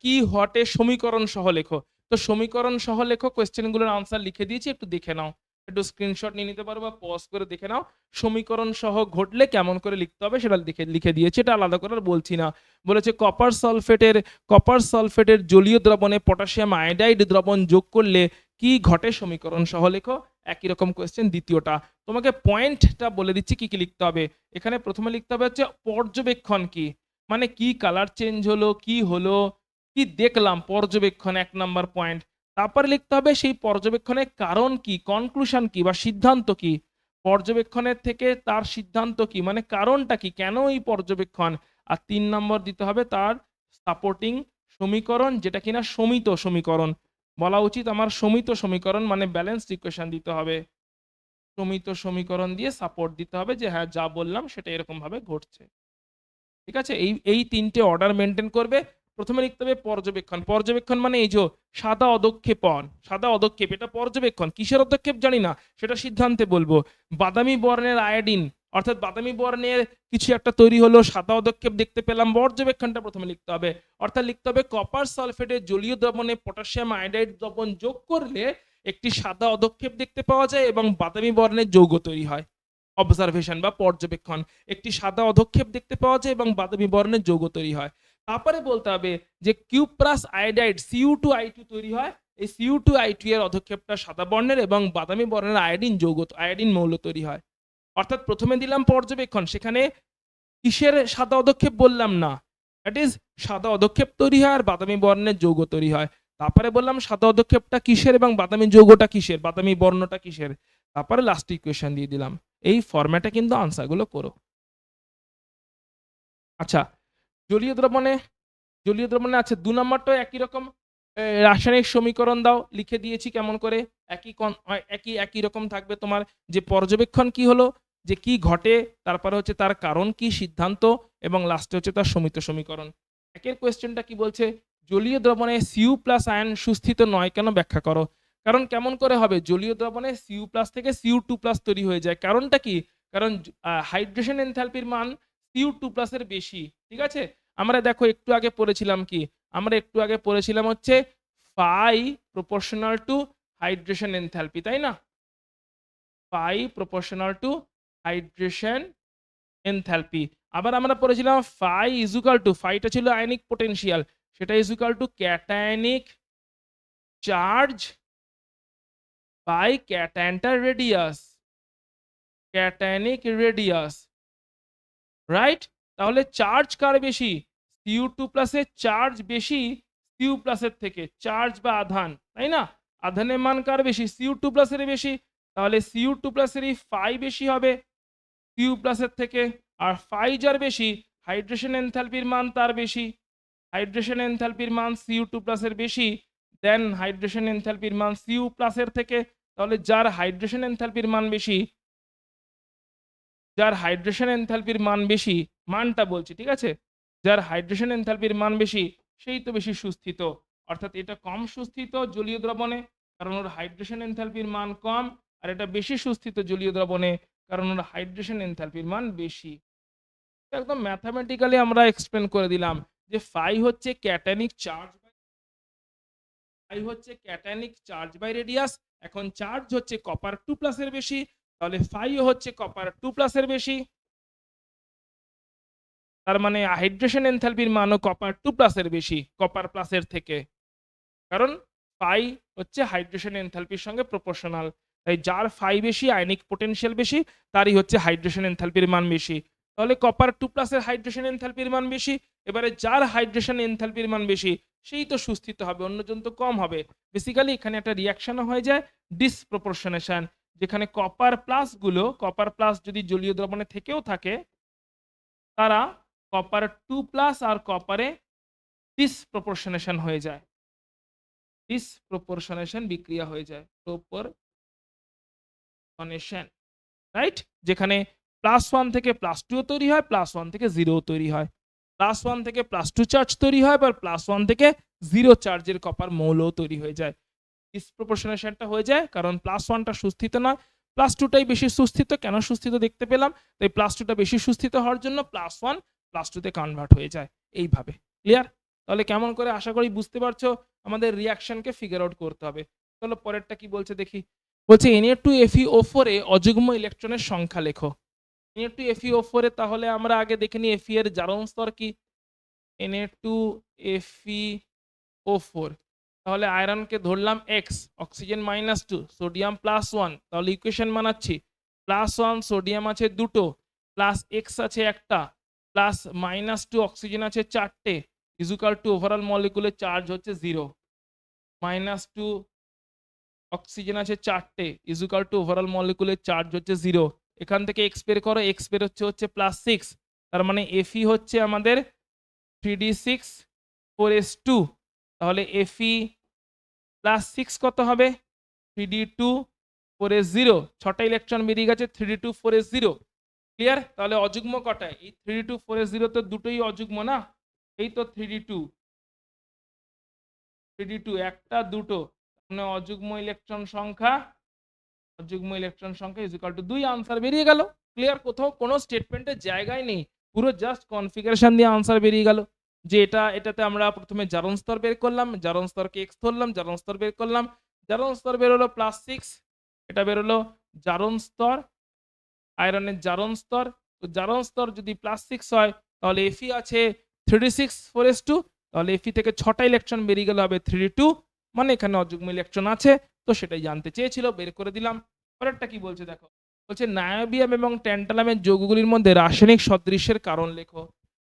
কি হটে সমীকরণ সহ লেখো। তো সমীকরণ সহ লেখো কোয়েশ্চেনগুলোর আনসার লিখে দিয়েছি, একটু দেখে নাও। একটু স্ক্রিনশট নিয়ে নিতে পারো বা পজ করে দেখে নাও। সমীকরণ সহ ঘটলে কেমন করে লিখতে হবে সেটা লিখে দিয়েছি, এটা আলাদা করে আর বলছি না। বলেছে কপার সালফেটের জলীয় দ্রবণে পটাশিয়াম আয়োডাইড দ্রবণ যোগ করলে কি ঘটে সমীকরণ সহ লেখো। একই রকম কোয়েশ্চেন দ্বিতীয়টা। তোমাকে পয়েন্টটা বলে দিচ্ছি কি কি লিখতে হবে। এখানে প্রথমে লিখতে হবে হচ্ছে পর্যবেক্ষণ কি, মানে কি কালার চেঞ্জ হলো, কি হলো, কি দেখলাম, পর্যবেক্ষণ 1 নাম্বার পয়েন্ট। তারপরে লিখতে হবে সেই পর্যবেক্ষণের কারণ কি, কনক্লুশন কি বা সিদ্ধান্ত কি, পর্যবেক্ষণের থেকে তার সিদ্ধান্ত কি মানে কারণটা কি, কেন এই পর্যবেক্ষণ। আর 3 নম্বর দিতে হবে তার সাপোর্টিং সমীকরণ, যেটা কিনা সমিত সমীকরণ বলা উচিত আমার, সমিত সমীকরণ মানে ব্যালেন্সড ইকুয়েশন দিতে হবে। সমিত সমীকরণ দিয়ে সাপোর্ট দিতে হবে যে হ্যাঁ যা বললাম সেটা এরকম ভাবে ঘটছে। ঠিক আছে, এই এই তিনটে অর্ডার মেনটেন করবে। প্রথমে লিখতে হবে পর্যবেক্ষণ। পর্যবেক্ষণ মানে এই যে সাদা অধক্ষেপণ, সাদা অধক্ষেপ এটা পর্যবেক্ষণ। কিসের অধক্ষেপ জানি না, সেটা সিদ্ধান্তে বলবো। বাদামি বর্ণের আয়োডিন অর্থাৎ বাদামি বর্ণের কিছু একটা তৈরি হলো, সাদা অধক্ষেপ দেখতে পেলাম, পর্যবেক্ষণটা প্রথমে লিখতে হবে। অর্থাৎ লিখতে হবে কপার সালফেটের জলীয় দ্রবণে পটাশিয়াম আয়োডাইড দ্রবণ যোগ করলে একটি সাদা অধক্ষেপ দেখতে পাওয়া যায় এবং বাদামি বর্ণের যৌগ তৈরি হয়। অবজারভেশন বা পর্যবেক্ষণ, একটি সাদা অধক্ষেপ দেখতে পাওয়া যায় এবং বাদামি বর্ণের যৌগ তৈরি হয়। তারপরে বলতে হবে যে কিউপ্রাস আয়োডাইড Cu2I2 তৈরি হয়। এই Cu2I2 এর অধক্ষেপটা সাদা বর্ণের এবং বাদামি বর্ণের আয়োডিন যৌগ, আয়োডিন মৌল তৈরি হয়। অর্থাৎ প্রথমে দিলাম পর্যবেক্ষণ, সেখানে কিসের সাদা অধক্ষেপ বললাম না, দ্যাট ইজ সাদা অধক্ষেপ তৈরি হয় আর বাদামি বর্ণের যৌগ তৈরি হয়। তারপরে বললাম সাদা অধক্ষেপটা কিসের এবং বাদামি যৌগটা কিসের, বাদামি বর্ণটা কিসের। তারপরে লাস্ট ইকুয়েশন দিয়ে দিলাম। এই ফরম্যাটে কিন্তু আনসারগুলো করো। আচ্ছা, জলীয় দ্রবণে, জলীয় দ্রবণে আছে ২ নম্বরটাও একই রকম। রাসায়নিক সমীকরণ দাও, লিখে দিয়েছি কেমন করে। একই রকম থাকবে তোমার, যে পর্যবেক্ষণ কি হলো, যে কি ঘটে, তারপরে হচ্ছে তার কারণ কি, সিদ্ধান্ত, এবং লাস্টে হচ্ছে তার সমিত সমীকরণ। একের কোয়েশ্চেনটা কি বলছে, জলীয় দ্রবণে Cu+ আয়ন সুস্থিত নয় কেন ব্যাখ্যা করো। কারণ কেমন করে হবে, জলীয় দ্রবণে Cu+ থেকে Cu2+ তৈরি হয়ে যায়, কারণটা কি, কারণ হাইড্রেশন এনথালপির মান Cu2+ এর বেশি। ঠিক আছে, আমরা দেখো একটু আগে পড়েছিলাম কি, আমরা একটু আগে পড়েছিলাম হচ্ছে phi proportional to hydration enthalpy, তাই না? phi proportional to hydration enthalpy। আবার আমরা পড়েছিলাম phi is equal to, phi টা ছিল আয়নিক পোটেনশিয়াল, সেটা is equal to cationic charge by ক্যাটায়নটার রেডিয়াস, ক্যাটায়নিক রেডিয়াস, রাইট? তাহলে চার্জ কার বেশি, Cu2+ এর চার্জ বেশি Cu+ এর থেকে, চার্জ বা আধান, তাই না? আধানের মান কার বেশি, Cu2+ এর বেশি। তাহলে Cu2+ এরই phi বেশি হবে Cu+ এর থেকে। আর phi যার বেশি, হাইড্রেশন এনথালপির মান তার বেশি। হাইড্রেশন এনথালপির মান Cu2+ এর বেশি দেন হাইড্রেশন এনথালপির মান Cu+ এর থেকে। তাহলে যার হাইড্রেশন এনথালপির মান বেশি, যার হাইড্রেশন এনথালপির মান বেশি, মানটা বলছি, ঠিক আছে, যার হাইড্রেশন এনথালপির মান বেশি সেই তো বেশি সুস্থিত। অর্থাৎ এটা কম সুস্থিত জলীয় দ্রবণে, কারণ ওর হাইড্রেশন এনথালপির মান কম, আর এটা বেশি সুস্থিত জলীয় দ্রবণে, কারণ ওর হাইড্রেশন এনথালপির মান বেশি। একদম ম্যাথামেটিক্যালি আমরা এক্সপ্লেন করে দিলাম যে ফাই হচ্ছে ক্যাটায়নিক চার্জ, ফাই হচ্ছে ক্যাটায়নিক চার্জ বাই রেডিয়াস। এখন চার্জ হচ্ছে কপার 2+ এর বেশি, তাহলে ফাইও হচ্ছে কপার 2+ এর বেশি। তার মানে হাইড্রেশন এনথালপির মানও কপার 2+ এর বেশি কপার প্লাসের থেকে, কারণ ফাই হচ্ছে হাইড্রেশন এনথালপির সঙ্গে প্রপোর্শনাল। তাই যার ফাই বেশি, আয়নিক পোটেনশিয়াল বেশি, তারই হচ্ছে হাইড্রেশন এনথালপির মান বেশি। তাহলে কপার 2+ এর হাইড্রেশন এনথালপির মান বেশি। এবারে যার হাইড্রেশন এনথালপির মান বেশি সেই তো সুস্থিত হবে, অন্যজন তো কম হবে। বেসিক্যালি এখানে একটা রিয়াকশনও হয়ে যায়, ডিসপ্রপোর্শনেশন, যেখানে কপার প্লাস যদি জলীয় দ্রবণে থেকেও থাকে, তারা কপার 2+ আর কপারে ডিসপ্রপোর্শনেশন হয়ে যায়, ডিসপ্রপোর্শনেশন বিক্রিয়া হয়ে যায়, প্রপোর্শনেশন, রাইট? যেখানে +1 থেকে +2 তৈরি হয়, +1 থেকে 0 তৈরি হয়, +1 থেকে +2 চার্জ তৈরি হয়, আবার +1 থেকে 0 চার্জের কপার মৌলও তৈরি হয়ে যায়। ডিসপ্রপোর্শনেশনটা হয়ে যায় কারণ +1টা সুস্থিত নয়, +2টাই বেশি সুস্থিত। কেন সুস্থিত দেখতে পেলাম, তাই +2টা বেশি সুস্থিত হওয়ার জন্য +1 +2 তে কনভার্ট হয়ে যায় এইভাবে। ক্লিয়ার? তাহলে কেমন করে, আশা করি বুঝতে পারছো, আমাদের রিঅ্যাকশনকে ফিগার আউট করতে হবে। চলো পরেরটা কি বলছে দেখি। বলছে Na2FeO4 এ অযুগ্ম ইলেকট্রনের সংখ্যা লেখো। Na2FeO4 এ তাহলে আমরা আগে দেখে নিই Fe এর জারণ স্তর কি। Na2FeO4, তাহলে আয়রনকে ধরলাম X, অক্সিজেন -2, সোডিয়াম +1, তাহলে ইকুয়েশন বানাচ্ছি। +1 সোডিয়াম আছে 2টো, প্লাস X আছে একটা, প্লাস -2 অক্সিজেন আছে 4টে, equal to overall molecular charge হচ্ছে 0। -2 অক্সিজেন আছে 4টে, equal to overall molecular charge হচ্ছে 0। এখান থেকে X বের করো, X বের হচ্ছে +6, তার মানে Fe হচ্ছে আমাদের 3d6 4s2। তাহলে Fe+6 কত হবে, 3d2 4s0, 6টা ইলেকট্রন বেরিয়ে গেছে, 3d2 4s0। ক্লিয়ার? তাহলে অযুগ্ম কটায়, এই 3d2 4s0 তো দুটোই অযুগ্ম না, এই তো 3d2, 3d2 একটা দুটো মানে অযুগ্ম ইলেকট্রন সংখ্যা ইজ ইকুয়াল টু 2 আনসার বেরিয়ে গেল। ক্লিয়ার? কোথাও কোনো স্টেটমেন্টের জায়গায় নেই, পুরো জাস্ট কনফিগারেশন দিয়ে আনসার বেরিয়ে গেল যে এটাতে আমরা প্রথমে জারণ স্তর বের করলাম, জারণ স্তরকে এক্স ধরলাম, জারণ স্তর বের করলাম, জারণ স্তর বেরোলো +6, এটা বেরোলো জারণ স্তর, আয়রনের জারণ স্তর। তো জারণ স্তর যদি +6 হয় তাহলে Fe আছে 3d6 4s2, তাহলে Fe থেকে 6টা ইলেকট্রন বেরিয়ে গেলে হবে 3d2, মানে এখানে অযুগ্ম ইলেকট্রন আছে। তো সেটাই জানতে চেয়েছিল, বের করে দিলাম। পরেরটা কি বলছে দেখো, বলছে নায়োবিয়াম এবং ট্যান্টালামের যৌগগুলির মধ্যে রাসায়নিক সদৃশ্যের কারণ লেখো।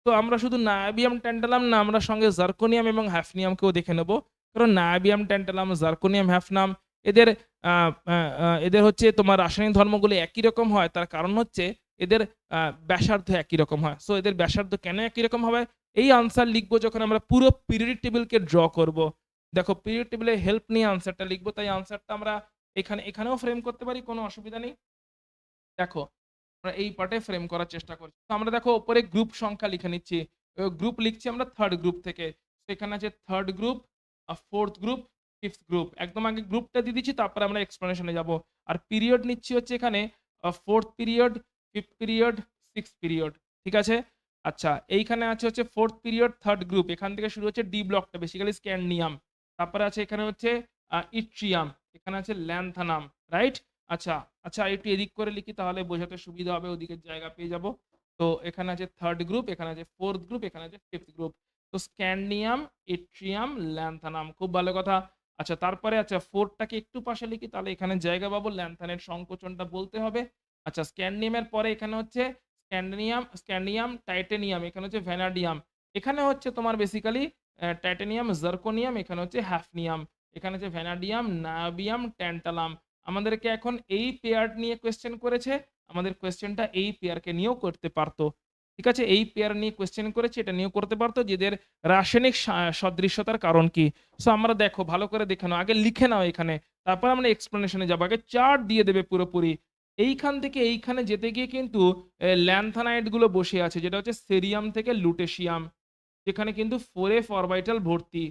তো আমরা শুধু নায়োবিয়াম ট্যান্টালাম না, আমরা সঙ্গে জার্কোনিয়াম এবং হ্যাফনিয়ামকেও দেখে নেব। কারণ নায়োবিয়াম ট্যান্টালাম জার্কোনিয়াম হ্যাফনাম এদের এদের হচ্ছে তোমার রাসায়নিক ধর্মগুলো একই রকম হয়, তার কারণ হচ্ছে এদের ব্যাসার্ধ একই রকম হয়। সো এদের ব্যাসার্ধ কেন একই রকম হবে, এই আনসার লিখবো যখন আমরা পুরো পিরিয়ডিক টেবিলকে ড্র করব। দেখো পিরিয়ড টেবিলের হেল্প নিয়ে আনসারটা লিখবো, তাই আনসারটা আমরা এখানেও ফ্রেম করতে পারি, কোনো অসুবিধা নেই। দেখো আমরা এই পার্টে ফ্রেম করার চেষ্টা করছি। তো আমরা দেখো উপরে গ্রুপ সংখ্যা লিখে নিচ্ছি, গ্রুপ লিখছি আমরা থার্ড গ্রুপ থেকে। তো এখানে আছে third group, fourth group, fifth group. একদম আগে গ্রুপটা দিয়ে দিচ্ছি, তারপরে আমরা এক্সপ্লেনেশনে যাব। আর পিরিয়ড নিচ্ছি হচ্ছে এখানে fourth period, fifth period, six period. ঠিক আছে? আচ্ছা, এইখানে আছে হচ্ছে ফোর্থ পিরিয়ড থার্ড গ্রুপ, এখান থেকে শুরু হচ্ছে ডি ব্লকটা, বেসিক্যালি স্ক্যান্ডিয়াম। তারপরে আছে এখানে হচ্ছে ইট্রিয়াম, এখানে আছে ল্যান্থানাম, রাইট? আচ্ছা, আচ্ছা একটু এদিক করে লিখি তাহলে বোঝাতে সুবিধা হবে, ওদিকের জায়গা পেয়ে যাব। তো এখানে আছে থার্ড গ্রুপ, এখানে আছে ফোর্থ গ্রুপ, এখানে আছে ফিফথ গ্রুপ। তো স্ক্যান্ডিয়াম, ইট্রিয়াম, ল্যান্থানাম, খুব ভালো কথা। আচ্ছা তারপরে আচ্ছা ফোরটাকে একটু পাশে লিখি, তাহলে এখানে জায়গা পাবো, ল্যান্থানের সংকোচনটা বলতে হবে। আচ্ছা স্ক্যান্ডিয়ামের পরে এখানে হচ্ছে স্ক্যান্ডিয়াম টাইটেনিয়াম, এখানে হচ্ছে ভ্যানাডিয়াম, এখানে হচ্ছে তোমার বেসিক্যালি টাইটেনিয়াম জার্কোনিয়াম, এখানে হচ্ছে হ্যাফনিয়াম, এখানে হচ্ছে ভ্যানাডিয়াম, নায়োবিয়াম, ট্যান্টালাম। আমাদেরকে এখন এই পেয়ার নিয়ে কোয়েশ্চেন করেছে, আমাদের কোয়েশ্চেনটা এই পেয়ারকে নিয়েও করতে পারতো। ঠিক আছে? এই পেয়ার নিয়ে কোয়েশ্চেন করেছে, এটা নিয়েও করতে পারতো যে এদের রাসায়নিক সদৃশ্যতার কারণ কি। সো আমরা দেখো ভালো করে দেখে নাও, আগে লিখে নাও এখানে, তারপর আমরা এক্সপ্লেনেশনে যাবো। আগে চার্ট দিয়ে দেবে পুরোপুরি। এইখান থেকে এইখানে যেতে গিয়ে কিন্তু ল্যান্থানাইড গুলো বসে আছে, যেটা হচ্ছে সেরিয়াম থেকে লুটেশিয়াম, যেখানে কিন্তু 4f অরবিটাল ভর্তি,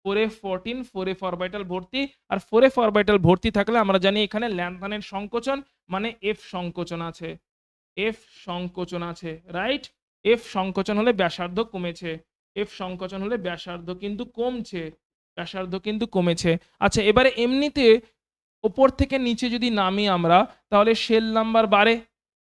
4f 14, 4f অরবিটাল ভর্তি। আর 4f অরবিটাল ভর্তি থাকলে আমরা জানি এখানে ল্যান্থানের সংকোচন মানে f সংকোচন আছে, f সংকোচন আছে, রাইট? f সংকোচন হলে ব্যাসার্ধ কমেছে, f সংকোচন হলে ব্যাসার্ধ কিন্তু কমছে, ব্যাসার্ধ কিন্তু কমেছে। আচ্ছা এবারে এমনিতে ওপর থেকে নিচে যদি নামি আমরা, তাহলে শেল নাম্বার বাড়ে,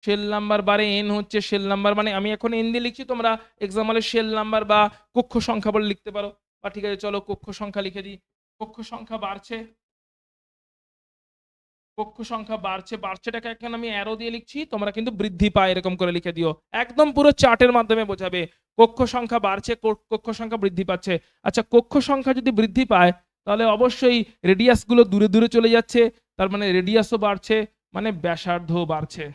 শেল নাম্বার বাড়ে, এন হচ্ছে শেল নাম্বার, মানে আমি এখন এন দিয়ে লিখছি, তোমরা এক্সাম্পলে শেল নাম্বার বা কক্ষ সংখ্যা বলে লিখতে পারো। বা ঠিক আছে চলো কক্ষ সংখ্যা লিখে দিই, কক্ষ সংখ্যা বাড়ছে, কক্ষ সংখ্যা বাড়ছে, বাড়ছেটাকে এখন আমি অ্যারো দিয়ে লিখছি, তোমরা কিন্তু বৃদ্ধি পায় এরকম করে লিখে দিও, একদম পুরো চার্টের মাধ্যমে বোঝাবে কক্ষ সংখ্যা বাড়ছে, কক্ষ সংখ্যা বৃদ্ধি পাচ্ছে। আচ্ছা কক্ষ সংখ্যা যদি বৃদ্ধি পায় তাহলে অবশ্যই রেডিয়াস গুলো দূরে দূরে চলে যাচ্ছে, তার মানে রেডিয়াসও বাড়ছে, মানে ব্যাসার্ধ বাড়ছে,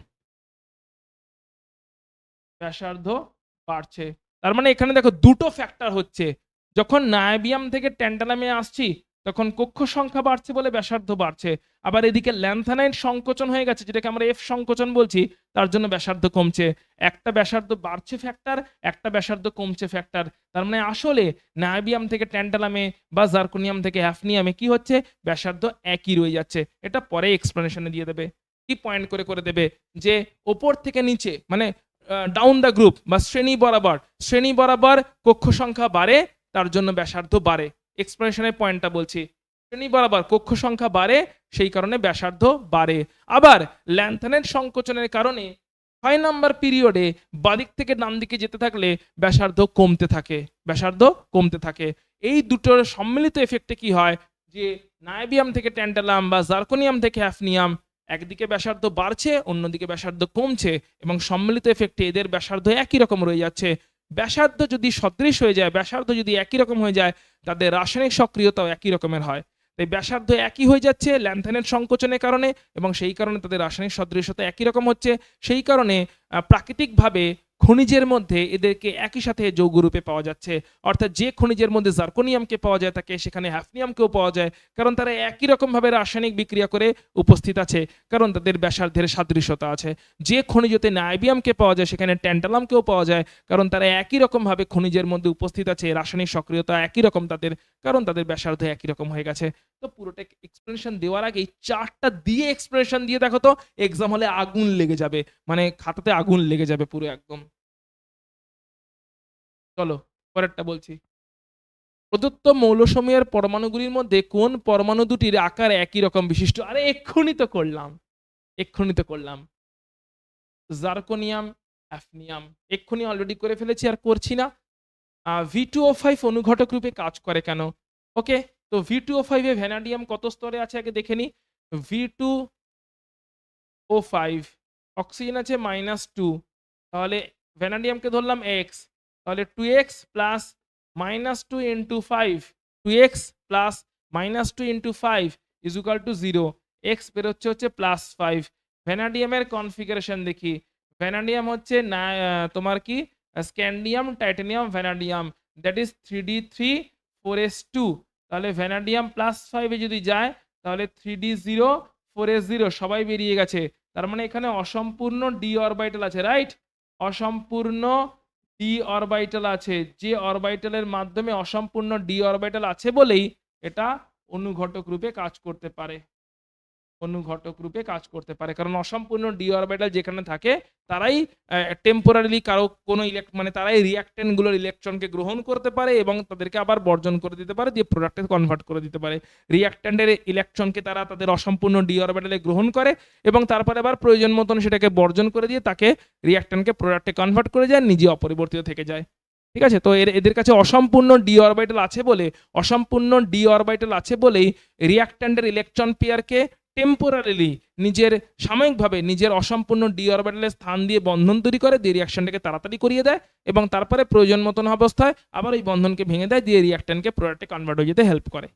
ব্যাসার্ধ বাড়ছে। তার মানে এখানে দেখো দুটো ফ্যাক্টর হচ্ছে, যখন নায়োবিয়াম থেকে ট্যান্টালামে আসছি তখন কক্ষ সংখ্যা বাড়ছে বলে ব্যাসার্ধ বাড়ছে, আবার এদিকে ল্যান্থানাইড সংকোচন হয়ে গেছে যেটাকে আমরা এফ সংকোচন বলছি, তার জন্য ব্যাসার্ধ কমছে। একটা ব্যাসার্ধ বাড়ছে ফ্যাক্টর, একটা ব্যাসার্ধ কমছে ফ্যাক্টর। তার মানে আসলে নায়োবিয়াম থেকে ট্যান্টালামে বা জার্কোনিয়াম থেকে হ্যাফনিয়ামে কি হচ্ছে, ব্যাসার্ধ একই রয়ে যাচ্ছে। এটা পরে এক্সপ্লেনেশনে দিয়ে দেবে, কি পয়েন্ট করে করে দেবে যে ওপর থেকে নিচে মানে ডাউন দ্য গ্রুপ বা শ্রেণী বরাবর কক্ষ সংখ্যা বাড়ে, তার জন্য ব্যাসার্ধ বাড়ে। এক্সপ্লেনেশনের পয়েন্টটা বলছি, শ্রেণী বরাবর কক্ষ সংখ্যা বাড়ে, সেই কারণে ব্যাসার্ধ বাড়ে। আবার ল্যান্থানের সংকোচনের কারণে 6 নাম্বার পিরিয়ডে বাদিক থেকে ডান দিকে যেতে থাকলে ব্যাসার্ধ কমতে থাকে, ব্যাসার্ধ কমতে থাকে। এই দুটোর সম্মিলিত এফেক্টে কি হয় যে নায়োবিয়াম থেকে ট্যান্টালাম বা জার্কোনিয়াম থেকে হ্যাফনিয়াম একদিকে ব্যাসার্ধ বাড়ছে, অন্যদিকে ব্যাসার্ধ কমছে, এবং সম্মিলিত এফেক্টে এদের ব্যাসার্ধ একই রকম রয়ে যাচ্ছে। ব্যাসার্ধ যদি সদৃশ হয়ে যায়, ব্যাসার্ধ যদি একই রকম হয়ে যায়, তাদের রাসায়নিক সক্রিয়তাও একই রকমের হয়। তাই ব্যাসার্ধ একই হয়ে যাচ্ছে ল্যান্থানের সংকোচনের কারণে, এবং সেই কারণে তাদের রাসায়নিক সদৃশতা একই রকম হচ্ছে। সেই কারণে প্রাকৃতিকভাবে খনিজের মধ্যে এদেরকে একই সাথে যৌগরূপে পাওয়া যাচ্ছে, অর্থাৎ যে খনিজের মধ্যে জার্কোনিয়ামকে পাওয়া যায় থাকে সেখানে হ্যাফনিয়ামকেও পাওয়া যায়, কারণ তারা একই রকমভাবে রাসায়নিক বিক্রিয়া করে উপস্থিত আছে, কারণ তাদের ব্যাসার্ধের সাদৃশ্যতা আছে। যে খনিজতে নাইবিয়ামকে পাওয়া যায় সেখানে ট্যান্টালামকেও পাওয়া যায়, কারণ তারা একই রকমভাবে খনিজের মধ্যে উপস্থিত আছে, রাসায়নিক সক্রিয়তা একই রকম তাদের, কারণ তাদের ব্যাসার্ধ একই রকম হয়ে গেছে। তো পুরোটা এক্সপ্লেনেশন দেওয়ার আগে এই চারটা দিয়ে এক্সপ্লেনেশন দিয়ে দেখো তো, এক্সাম হলে আগুন লেগে যাবে, মানে খাতাতে আগুন লেগে যাবে পুরো একদম। চলো পরেরটা বলছি। প্রদত্ত মৌলসমূহের পরমাণুগুলির মধ্যে কোন পরমাণু দুটির আকার একই রকম বিশিষ্ট? আরে এক্ষুনি তো করলাম, এক্ষুনি তো করলাম। জার্কোনিয়াম, হ্যাফনিয়াম এক্ষুনি অলরেডি করে ফেলেছি, আর করছি না। V2O5 অনুঘটক রূপে কাজ করে কেন? ওকে, তো V2O5 এ ভ্যানাডিয়াম কত স্তরে আছে আগে দেখে নি। V2O5 অক্সিজেন আছে -2, তাহলে ভ্যানাডিয়ামকে ধরলাম x, তাহলে 2x plus -2 into 5, 2x plus -2 into 5 is equal to 0, x বেরোচ্ছে হচ্ছে +5। ভ্যানাডিয়ামের কনফিগারেশন দেখি, ভ্যানাডিয়াম হচ্ছে না তোমার কি scandium titanium vanadium, that is 3d3 4s2, তাহলে ভ্যানাডিয়াম +5 এ যদি যায় তাহলে 3d0 4s0 সবাই বেরিয়ে গেছে, তার মানে এখানে অসম্পূর্ণ ডি অরবিটাল আছে, রাইট? অসম্পূর্ণ ডি অরবিটাল আছে, যে অরবিটালের মাধ্যমে অসম্পূর্ণ ডি অরবিটাল আছে বলেই এটা অনুঘটক রূপে কাজ করতে পারে, অনুঘটক রূপে কাজ করতে পারে, কারণ অসম্পূর্ণ ডি অরবিটাল যেখানে থাকে তারাই টেম্পোরারিলি কারো কোনো মানে তারাই রিঅ্যাকট্যান্ট গুলোর ইলেকট্রনকে গ্রহণ করতে পারে এবং তাদেরকে আবার বর্জন করে দিতে পারে, দিয়ে প্রোডাক্টে কনভার্ট করে দিতে পারে। রিঅ্যাকট্যান্টের ইলেকট্রনকে তারা তাদের অসম্পূর্ণ ডি অরবিটালে গ্রহণ করে এবং তারপরে আবার প্রয়োজন মতন সেটাকে বর্জন করে দিয়ে তাকে রিঅ্যাকট্যান্টকে প্রোডাক্টে কনভার্ট করে যায়, নিজে অপরিবর্তিত থেকে যায়। ঠিক আছে, তো এদের কাছে অসম্পূর্ণ ডি অরবিটাল আছে বলে, অসম্পূর্ণ ডি অরবিটাল আছে বলেই রিঅ্যাকট্যান্টের ইলেকট্রন পেয়ারকে টেম্পোরারিলি নিজের সাময়িকভাবে নিজের অসম্পূর্ণ ডি অরবিটালের স্থান দিয়ে বন্ধন তৈরি করে, দিয়ে রিঅ্যাকশনটাকে তাড়াতাড়ি করিয়ে দেয় এবং তারপরে প্রয়োজন মতন অবস্থায় আবার ওই বন্ধনকে ভেঙে দেয়, দিয়ে রিঅ্যাকট্যান্টকে প্রোডাক্টে কনভার্ট হয়ে যেতে হেল্প করে।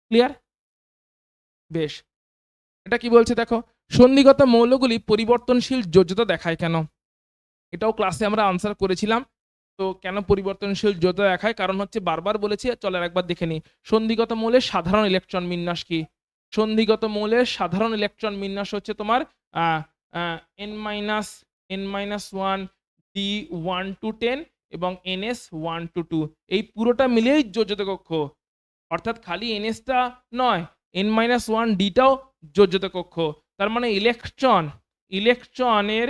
ক্লিয়ার? বেশ, এটা কি বলছে দেখো, সন্ধিগত মৌলগুলি পরিবর্তনশীল যোজ্যতা দেখায় কেন? এটাও ক্লাসে আমরা আনসার করেছিলাম। তো কেন পরিবর্তনশীল যোজ্যতা দেখায়, কারণ হচ্ছে বারবার বলেছি, চলো একবার দেখে নিই। সন্ধিগত মৌলের সাধারণ ইলেকট্রন বিন্যাস কি? সন্ধিগত মৌলের সাধারণ ইলেকট্রন বিন্যাস হচ্ছে তোমার n-1 d1 to 10 এবং ns 1 to 2, এই পুরোটা মিলেই যোজ্যতা কক্ষ, অর্থাৎ খালি nsটা নয়, n-1 dটাও যোজ্যতা কক্ষ। তার মানে ইলেকট্রনের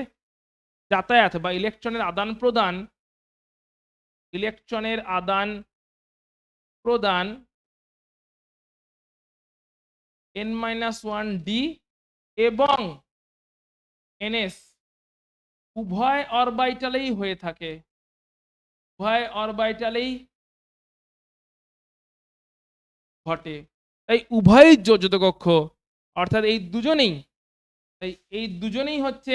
যাতায়াত বা ইলেকট্রনের আদান প্রদান, ইলেকট্রনের আদান প্রদান n-1 d এবং ns উভয় অরবিটালেই হয়ে থাকে, উভয় অরবিটালেই ঘটে, তাই উভয়ই যোজ্যতা কক্ষ, অর্থাৎ এই দুজনেই, তাই এই দুজনেই হচ্ছে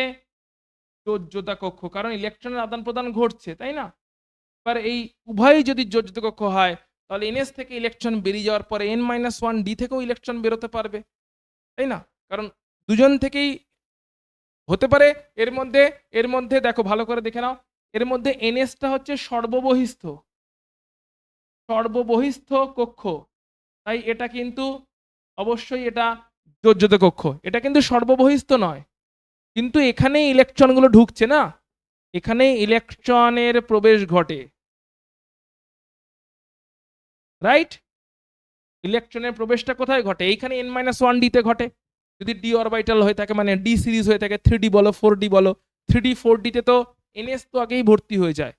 যোজ্যতা কক্ষ, কারণ ইলেকট্রনের আদান প্রদান ঘটছে, তাই না? এবার এই উভয়ই যদি যোজ্যতা কক্ষ হয় তাহলে ns থেকে ইলেকট্রন বেরিয়ে যাওয়ার পরে n-1 d থেকেও ইলেকট্রন বেরোতে পারবে, তাই না? কারণ দুজন থেকেই হতে পারে। এর মধ্যে দেখো ভালো করে দেখে নাও, এর মধ্যে nsটা হচ্ছে সর্ববহিস্থ, সর্ববহিস্থ কক্ষ, তাই এটা কিন্তু অবশ্যই এটা যোজ্যতা কক্ষ, এটা কিন্তু সর্ববহিস্থ নয়, কিন্তু এখানে ইলেকট্রনগুলো ঢুকছে না, এখানে ইলেকট্রনের প্রবেশ ঘটে, রাইট? ইলেকট্রনের প্রবেশটা কোথায় ঘটে? এইখানে n-1 d তে ঘটে। যদি ডি অরবিটাল হয়ে থাকে, মানে ডি সিরিজ হয়ে থাকে, 3d বলো 4d বলো, 3d 4d তে তো ns তো আগেই ভর্তি হয়ে যায়,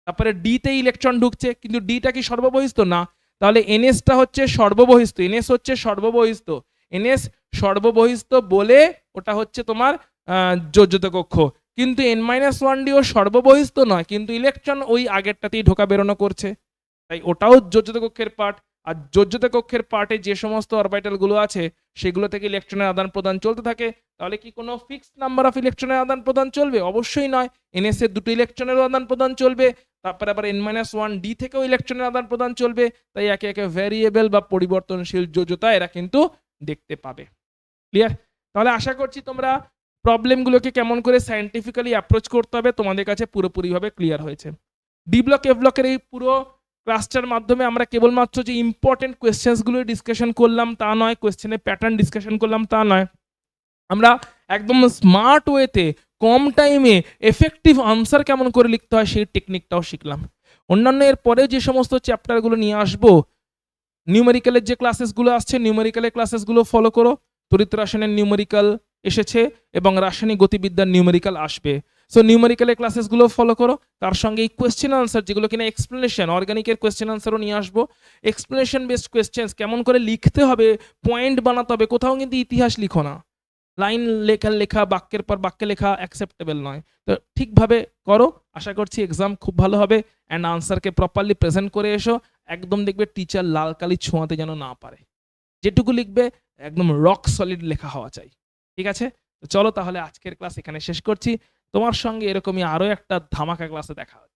তারপরে ডি তে ইলেকট্রন ঢুকছে, কিন্তু ডিটা কি সর্ববহিস্থ না, তাহলে nsটা হচ্ছে সর্ববহিস্থ, ns হচ্ছে সর্ববহিস্থ, ns সর্ববহিস্থ বলে ওটা হচ্ছে তোমার যোজ্যতা কক্ষ, কিন্তু n-1 d ও সর্ববহিস্থ নয়, কিন্তু ইলেকট্রন ওই আগেরটাতেই ঢোকা বেরোনো করছে, তাই ওটাও যোজ্যতা কক্ষের পার্ট। আর যোজ্যতা কক্ষের পার্টে যে সমস্ত অরবিটাল গুলো আছে সেগুলো থেকে ইলেকট্রনের আদান প্রদান চলতে থাকে, তাহলে কি কোনো ফিক্সড নাম্বার অফ ইলেকট্রনের আদান প্রদান চলবে? অবশ্যই নয়, ns এর দুটো ইলেকট্রনের আদান প্রদান চলবে, তারপরে আবার n-1 d থেকেও ইলেকট্রনের আদান প্রদান চলবে, তাই একে একে ভ্যারিয়েবল বা পরিবর্তনশীল যোজ্যতা এরা কিন্তু দেখতে পাবে। ক্লিয়ার? তাহলে আশা করছি তোমরা প্রবলেমগুলোকে কেমন করে সায়েন্টিফিক্যালি অ্যাপ্রোচ করতে হবে তোমাদের কাছে পুরোপুরিভাবে ক্লিয়ার হয়েছে। ডি ব্লক এফ ব্লকের এই পুরো ক্লাসটার মাধ্যমে আমরা কেবলমাত্র যে ইম্পর্টেন্ট কোয়েশ্চেন্সগুলো ডিসকাশন করলাম তা নয়, কোয়েশ্চেনের প্যাটার্ন ডিসকাশন করলাম তা নয়, আমরা একদম স্মার্ট ওয়েতে কম টাইমে এফেক্টিভ আনসার কেমন করে লিখতে হয় সেই টেকনিকটাও শিখলাম। অন্যান্য এর পরে যে সমস্ত চ্যাপ্টারগুলো নিয়ে আসবো, নিউমেরিক্যালের যে ক্লাসেসগুলো আসছে নিউমেরিক্যালের ক্লাসেসগুলো ফলো করো। তড়িৎ রসায়নের নিউমেরিক্যাল এসেছে এবং রাসায়নিক গতিবিদ্যার নিউমেরিক্যাল আসবে। সো নিউমেরিক্যালের ক্লাসেসগুলো ফলো করো, তার সঙ্গে এই কোয়েশ্চেন আনসার যেগুলো কিনা এক্সপ্লেনেশন, অর্গানিকের কোয়েশ্চেন আনসারও নিয়ে আসবো। এক্সপ্লেনেশন বেসড কোয়েশ্চেন্স কেমন করে লিখতে হবে, পয়েন্ট বানাতে হবে, কোথাও কিন্তু ইতিহাস লিখো না, লাইন লেখা লেখা বাক্যের পর বাক্য লেখা অ্যাকসেপ্টেবল নয়। তো ঠিকভাবে করো, আশা করছি এক্সাম খুব ভালো হবে অ্যান্ড আনসারকে প্রপারলি প্রেজেন্ট করে এসো। একদম দেখবে টিচার লাল কালি ছোঁয়াতে যেন না পারে, যেটুকু লিখবে একদম রক সলিড লেখা হওয়া চাই। ঠিক আছে, তো চলো তাহলে আজকের ক্লাস এখানে শেষ করছি। তোমার সঙ্গে এরকমই আরো একটা ধামাকা ক্লাসে দেখা হবে।